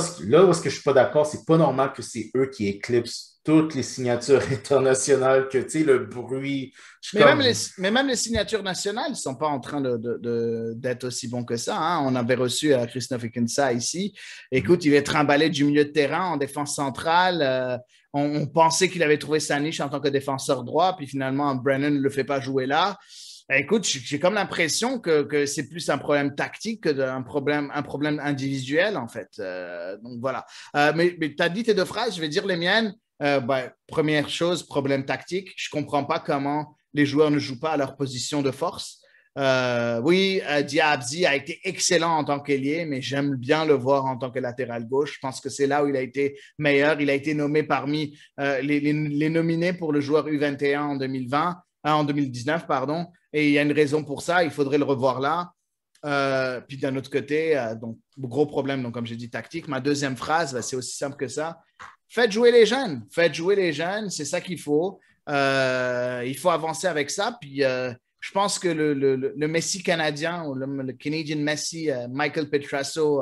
est-ce que je suis pas d'accord, c'est pas normal que c'est eux qui éclipsent toutes les signatures internationales, que, tu sais, le bruit, je suis comme... Mais même les signatures nationales ne sont pas en train d'être aussi bons que ça. Hein. On avait reçu Christophe Ekensa ici. Écoute, il est trimballé du milieu de terrain en défense centrale. On pensait qu'il avait trouvé sa niche en tant que défenseur droit, puis finalement, Brennan ne le fait pas jouer là. Écoute, j'ai comme l'impression que c'est plus un problème tactique que un problème individuel, en fait. Donc voilà. Mais tu as dit tes deux phrases, je vais dire les miennes. Première chose, problème tactique. Je ne comprends pas comment les joueurs ne jouent pas à leur position de force. Oui, Diabzi a été excellent en tant qu'ailier, mais j'aime bien le voir en tant que latéral gauche. Je pense que c'est là où il a été meilleur. Il a été nommé parmi les nominés pour le joueur U21 en 2020, en 2019, pardon. Et il y a une raison pour ça. Il faudrait le revoir là. Puis d'un autre côté, donc gros problème, donc comme j'ai dit, tactique. Ma deuxième phrase, c'est aussi simple que ça. Faites jouer les jeunes. Faites jouer les jeunes. C'est ça qu'il faut. Il faut avancer avec ça. Puis je pense que le Messi canadien, ou le Canadian Messi, Michael Petrasso,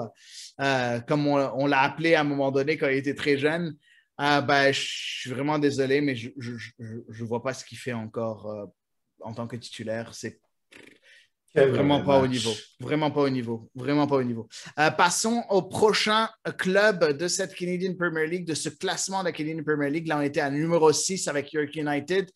comme on l'a appelé à un moment donné quand il était très jeune, je suis vraiment désolé, mais je ne vois pas ce qu'il fait encore en tant que titulaire. C'est Quel vraiment mauvais pas au niveau. match. Vraiment pas au niveau. Vraiment pas au niveau. Passons au prochain club de cette Canadian Premier League, de ce classement de la Canadian Premier League. Là, on était à numéro 6 avec York United.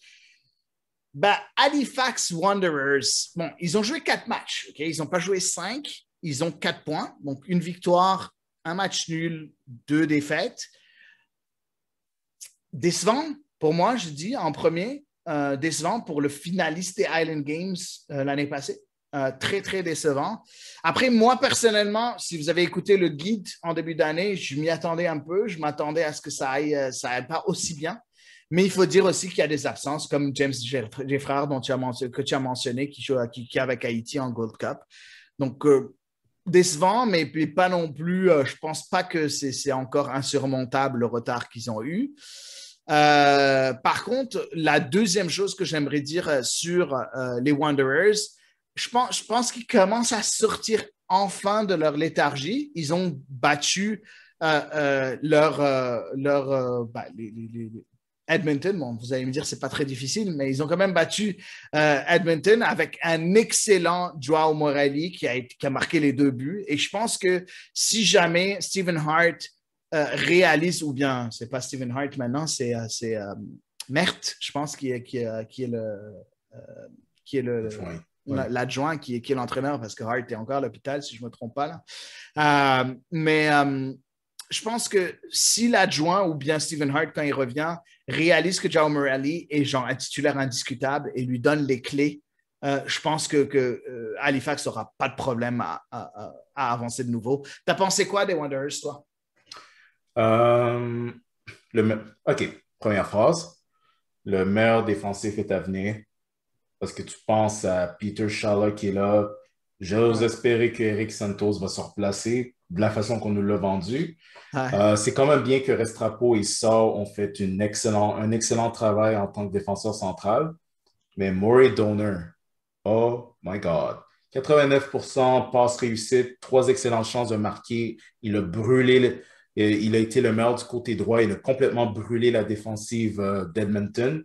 Halifax Wanderers, bon, ils ont joué 4 matchs. Okay? Ils n'ont pas joué 5. Ils ont 4 points. Donc, une victoire, un match nul, 2 défaites. Décevant, pour moi, je dis en premier. Décevant pour le finaliste des Island Games l'année passée. Très, très décevant. Après, moi, personnellement, si vous avez écouté le guide en début d'année, je m'y attendais un peu. Je m'attendais à ce que ça aille pas aussi bien. Mais il faut dire aussi qu'il y a des absences, comme James Geffrard, que tu as mentionné, qui est avec Haïti en Gold Cup. Donc, décevant, mais pas non plus. Je ne pense pas que c'est encore insurmontable le retard qu'ils ont eu. Par contre, la deuxième chose que j'aimerais dire sur les Wanderers, je pense qu'ils commencent à sortir enfin de leur léthargie. Ils ont battu les Edmonton. Bon, vous allez me dire, c'est pas très difficile, mais ils ont quand même battu Edmonton avec un excellent Joao Morelli qui a marqué les 2 buts. Et je pense que si jamais Stephen Hart réalise, ou bien c'est pas Stephen Hart maintenant, c'est Mert, je pense, qui est l'adjoint, qui est l'entraîneur, parce que Hart est encore à l'hôpital, si je ne me trompe pas. Là. Je pense que si l'adjoint ou bien Stephen Hart, quand il revient, réalise que Joao Morelli est genre un titulaire indiscutable et lui donne les clés, je pense que Halifax n'aura pas de problème à avancer de nouveau. T'as pensé quoi des Wanderers, toi? Euh, OK, première phrase. Le meilleur défensif est à venir parce que tu penses à Peter Shala qui est là. J'ose espérer que Eric Santos va se replacer de la façon qu'on nous l'a vendu. Ouais. C'est quand même bien que Restrapo et Saul ont fait un excellent travail en tant que défenseur central. Mais Murray Donner, oh my God. 89% passe réussite, 3 excellentes chances de marquer. Il a brûlé, il a été le meilleur du côté droit. Il a complètement brûlé la défensive d'Edmonton.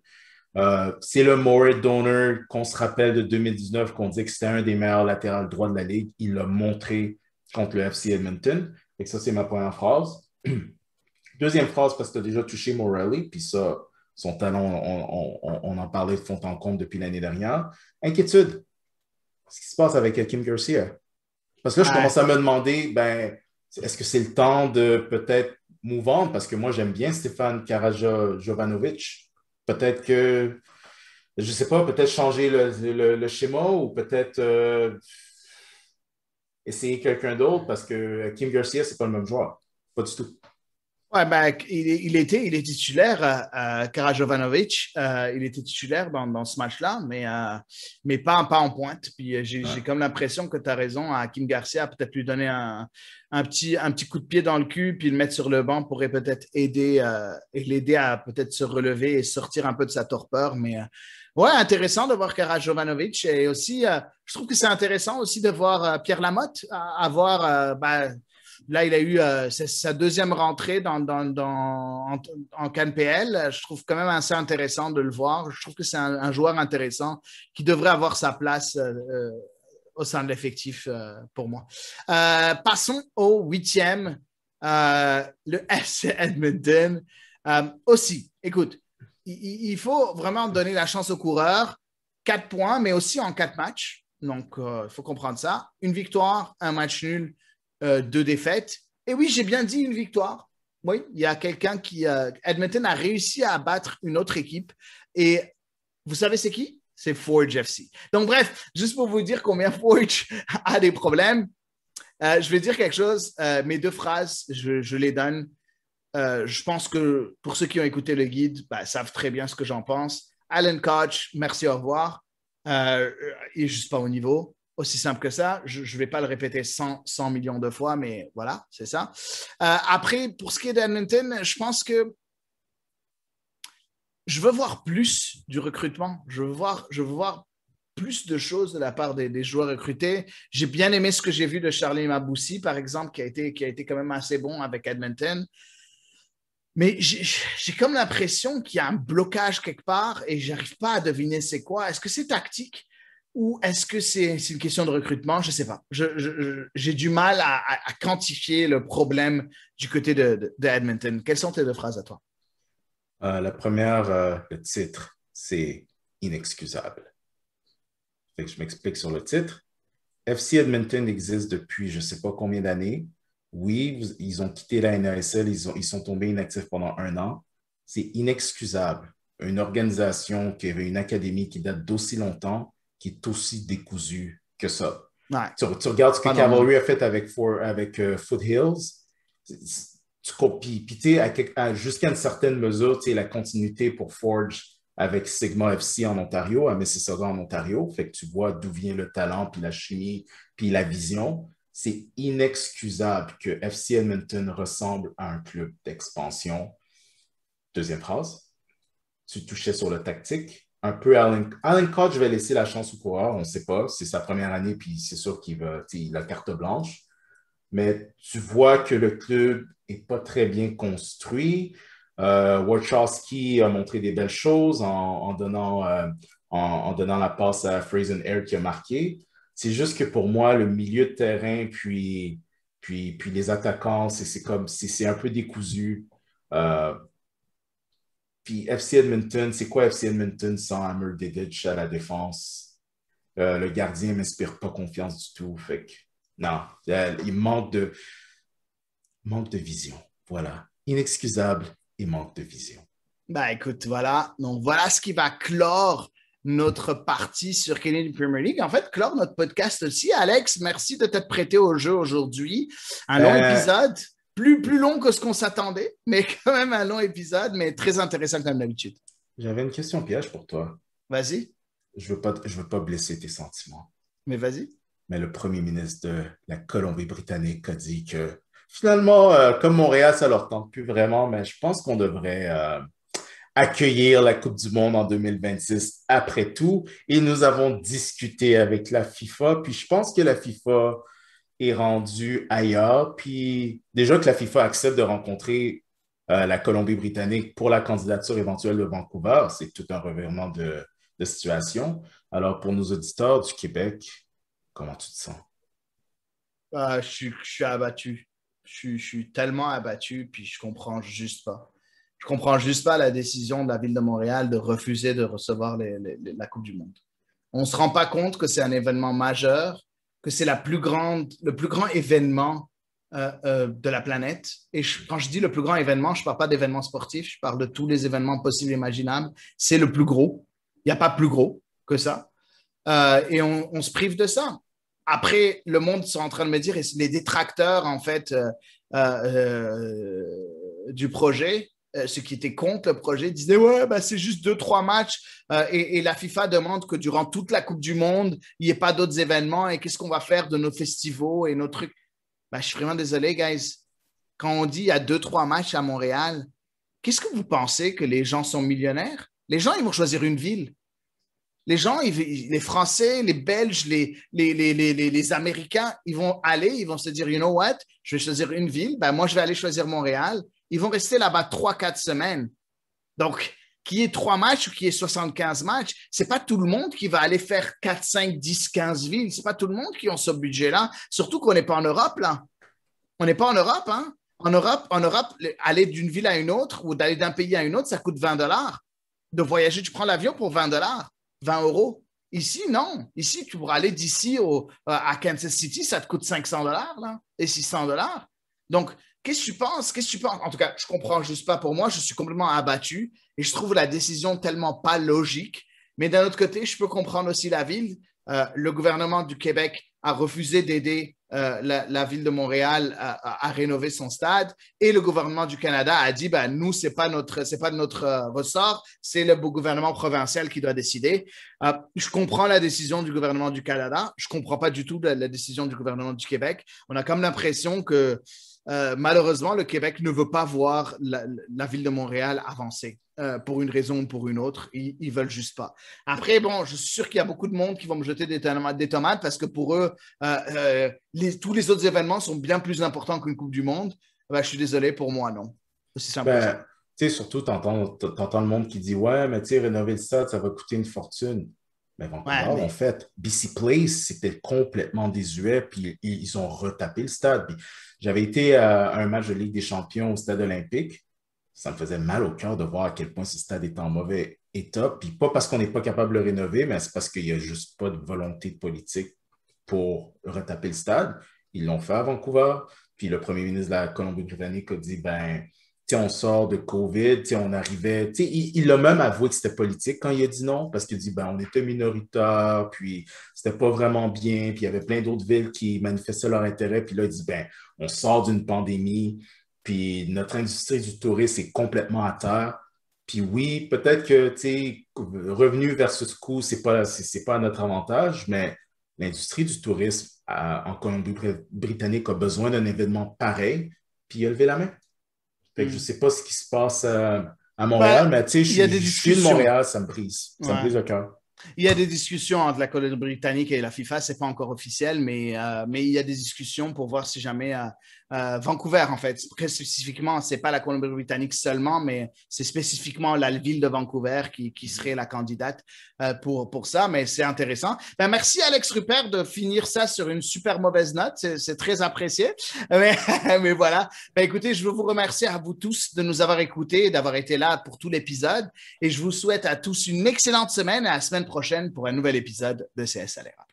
C'est le Murray Donner qu'on se rappelle de 2019, qu'on dit que c'était un des meilleurs latérales droits de la Ligue. Il l'a montré contre le FC Edmonton. Et ça, c'est ma première phrase. Deuxième phrase, parce que tu as déjà touché Morelli, puis ça, son talent, on en parlait de fond en comble depuis l'année dernière. Inquiétude. Qu'est-ce qui se passe avec Kim Garcia? Parce que là, je commence Ouais. à me demander, est-ce que c'est le temps de peut-être move on? Parce que moi, j'aime bien Stéphane Karaja-Jovanovic. Peut-être que, je ne sais pas, peut-être changer le schéma ou peut-être essayer quelqu'un d'autre parce que Kim Garcia, c'est pas le même joueur. Pas du tout. Ouais, ben, il est titulaire, Kara Jovanovic. Il était titulaire dans ce match-là, mais pas en pointe. Puis j'ai comme l'impression que tu as raison. Hakim Garcia a peut-être lui donner un petit coup de pied dans le cul, puis le mettre sur le banc pourrait peut-être aider et l'aider à peut-être se relever et sortir un peu de sa torpeur. Mais ouais, intéressant de voir Kara Jovanovic. Et aussi, je trouve que c'est intéressant aussi de voir Pierre Lamotte avoir. Là, il a eu sa deuxième rentrée en CAN PL. Je trouve quand même assez intéressant de le voir. Je trouve que c'est un joueur intéressant qui devrait avoir sa place au sein de l'effectif pour moi. Passons au huitième, le FC Edmonton. Aussi, écoute, il faut vraiment donner la chance aux coureurs. 4 points, mais aussi en 4 matchs. Donc, il faut comprendre ça. Une victoire, un match nul, 2 défaites. Et oui, j'ai bien dit une victoire. Oui, il y a quelqu'un qui, Edmonton a réussi à abattre une autre équipe. Et vous savez c'est qui? C'est Forge FC. Donc bref, juste pour vous dire combien Forge a des problèmes, je vais dire quelque chose. Mes 2 phrases, je les donne. Je pense que pour ceux qui ont écouté le guide, savent très bien ce que j'en pense. Alan Koch, merci, au revoir. Il n'est juste pas au niveau. Aussi simple que ça. Je ne vais pas le répéter 100 millions de fois, mais voilà, c'est ça. Après, pour ce qui est d'Edmonton, je pense que je veux voir plus du recrutement. Je veux voir plus de choses de la part des joueurs recrutés. J'ai bien aimé ce que j'ai vu de Charlie Maboussi, par exemple, qui a été quand même assez bon avec Edmonton. Mais j'ai comme l'impression qu'il y a un blocage quelque part et je n'arrive pas à deviner c'est quoi. Est-ce que c'est tactique ou est-ce que c'est une question de recrutement? Je ne sais pas. J'ai du mal à quantifier le problème du côté de Edmonton. Quelles sont tes 2 phrases à toi? La première, le titre, c'est inexcusable. Fait que je m'explique sur le titre. FC Edmonton existe depuis je ne sais pas combien d'années. Oui, ils ont quitté la NASL, ils sont tombés inactifs pendant 1 an. C'est inexcusable. Une organisation qui avait une académie qui date d'aussi longtemps, qui est aussi décousue que ça. Ouais, Tu regardes ce que pas normal. Cavalry a fait avec Foothills, tu copies. Puis, jusqu'à une certaine mesure, la continuité pour Forge avec Sigma FC en Ontario, à Mississauga en Ontario. Fait que tu vois d'où vient le talent, puis la chimie, puis la vision. C'est inexcusable que FC Edmonton ressemble à un club d'expansion. Deuxième phrase, tu touchais sur le tactique. Un peu Alan Koch, je vais laisser la chance au coureur, on ne sait pas. C'est sa première année, puis c'est sûr qu'il a carte blanche. Mais tu vois que le club n'est pas très bien construit. Wachowski a montré des belles choses en donnant la passe à Fraser Air qui a marqué. C'est juste que pour moi, le milieu de terrain, puis les attaquants, c'est un peu décousu. Euh, Puis FC Edmonton, c'est quoi FC Edmonton sans Amr Dedic à la défense? Le gardien ne m'inspire pas confiance du tout. Fait que, non, il manque de vision. Voilà. Inexcusable et manque de vision. Écoute, voilà. Donc, voilà ce qui va clore notre partie sur Canadian Premier League. En fait, clore notre podcast aussi. Alex, merci de t'être prêté au jeu aujourd'hui. Un long épisode, plus long que ce qu'on s'attendait, mais quand même un long épisode, mais très intéressant comme d'habitude. J'avais une question piège pour toi. Vas-y. Je veux pas blesser tes sentiments. Mais vas-y. Mais le premier ministre de la Colombie-Britannique a dit que finalement, comme Montréal, ça leur tente plus vraiment, mais je pense qu'on devrait accueillir la Coupe du Monde en 2026 après tout. Et nous avons discuté avec la FIFA, puis je pense que la FIFA est rendue ailleurs. Puis déjà que la FIFA accepte de rencontrer la Colombie-Britannique pour la candidature éventuelle de Vancouver, c'est tout un revirement de situation. Alors pour nos auditeurs du Québec, comment tu te sens? Je suis abattu. Je suis tellement abattu, puis je comprends juste pas. Je comprends juste pas la décision de la ville de Montréal de refuser de recevoir la Coupe du Monde. On ne se rend pas compte que c'est un événement majeur, que c'est le plus grand événement de la planète. Et quand je dis le plus grand événement, je ne parle pas d'événements sportifs, je parle de tous les événements possibles et imaginables. C'est le plus gros. Il n'y a pas plus gros que ça. Et on se prive de ça. Après, le monde sont en train de me dire, et les détracteurs, en fait, du projet, ceux qui étaient contre le projet, disaient ouais, ben, c'est juste 2-3 matchs et la FIFA demande que durant toute la Coupe du Monde, il n'y ait pas d'autres événements et qu'est-ce qu'on va faire de nos festivals et nos trucs. Ben, je suis vraiment désolé, guys. Quand on dit il y a 2-3 matchs à Montréal, qu'est-ce que vous pensez que les gens sont millionnaires? Les gens, ils vont choisir une ville. Les gens, les Français, les Belges, les Américains, ils vont aller, ils vont se dire, you know what, je vais choisir une ville, ben moi, je vais aller choisir Montréal. Ils vont rester là-bas 3-4 semaines. Donc, qu'il y ait 3 matchs ou qu'il y ait 75 matchs, c'est pas tout le monde qui va aller faire 4, 5, 10, 15 villes. C'est pas tout le monde qui a ce budget-là. Surtout qu'on n'est pas en Europe, là. On n'est pas en Europe, hein. En Europe, aller d'une ville à une autre ou d'aller d'un pays à une autre, ça coûte 20 $. De voyager, tu prends l'avion pour 20 $, 20 euros. Ici, non. Ici, tu pourras aller d'ici à Kansas City, ça te coûte 500 $ là, et 600 $. Donc, qu'est-ce que tu penses? Qu'est-ce que tu penses? En tout cas, je comprends juste pas pour moi. Je suis complètement abattu et je trouve la décision tellement pas logique. Mais d'un autre côté, je peux comprendre aussi la ville. Le gouvernement du Québec a refusé d'aider la ville de Montréal à rénover son stade et le gouvernement du Canada a dit ben, nous, c'est pas de notre ressort, c'est le gouvernement provincial qui doit décider. Je comprends la décision du gouvernement du Canada, je comprends pas du tout la décision du gouvernement du Québec. On a comme l'impression que malheureusement, le Québec ne veut pas voir la ville de Montréal avancer pour une raison ou pour une autre. Ils veulent juste pas. Après, bon, je suis sûr qu'il y a beaucoup de monde qui vont me jeter des tomates parce que pour eux, tous les autres événements sont bien plus importants qu'une Coupe du Monde. Ben, je suis désolé, pour moi, non. C'est simple que ça. Tu sais, surtout, t'entends le monde qui dit ouais, mais tu sais, rénover le stade, ça va coûter une fortune. Mais Vancouver, Ouais, mais... en fait, BC Place, c'était complètement désuet, puis ils ont retapé le stade. Puis j'avais été à un match de Ligue des Champions au stade olympique. Ça me faisait mal au cœur de voir à quel point ce stade est en mauvais état. Puis pas parce qu'on n'est pas capable de le rénover, mais c'est parce qu'il n'y a juste pas de volonté politique pour retaper le stade. Ils l'ont fait à Vancouver. Puis le premier ministre de la Colombie-Britannique a dit, ben, on sort de COVID, on arrivait, il a même avoué que c'était politique quand il a dit non, parce qu'il dit, ben, on était minoritaire, puis c'était pas vraiment bien, puis il y avait plein d'autres villes qui manifestaient leur intérêt, puis là, il dit, ben, on sort d'une pandémie, puis notre industrie du tourisme est complètement à terre, puis oui, peut-être que, revenu versus coût, c'est pas à notre avantage, mais l'industrie du tourisme en Colombie-Britannique a besoin d'un événement pareil, puis il a levé la main. Fait que je ne sais pas ce qui se passe à Montréal, Ben, mais tu sais, il y a des je suis de discussions. Montréal, ça me brise. Ça me Ouais. brise le cœur. Il y a des discussions entre la Colombie-Britannique et la FIFA, c'est pas encore officiel, mais il y a des discussions pour voir si jamais Vancouver, en fait, très spécifiquement, c'est pas la Colombie-Britannique seulement, mais c'est spécifiquement la ville de Vancouver qui serait la candidate pour ça, mais c'est intéressant. Ben, merci Alex Rupert de finir ça sur une super mauvaise note, c'est très apprécié, mais voilà. Ben, écoutez, je veux vous remercier à vous tous de nous avoir écoutés, d'avoir été là pour tout l'épisode, et je vous souhaite à tous une excellente semaine et à la semaine prochaine pour un nouvel épisode de CS Alera.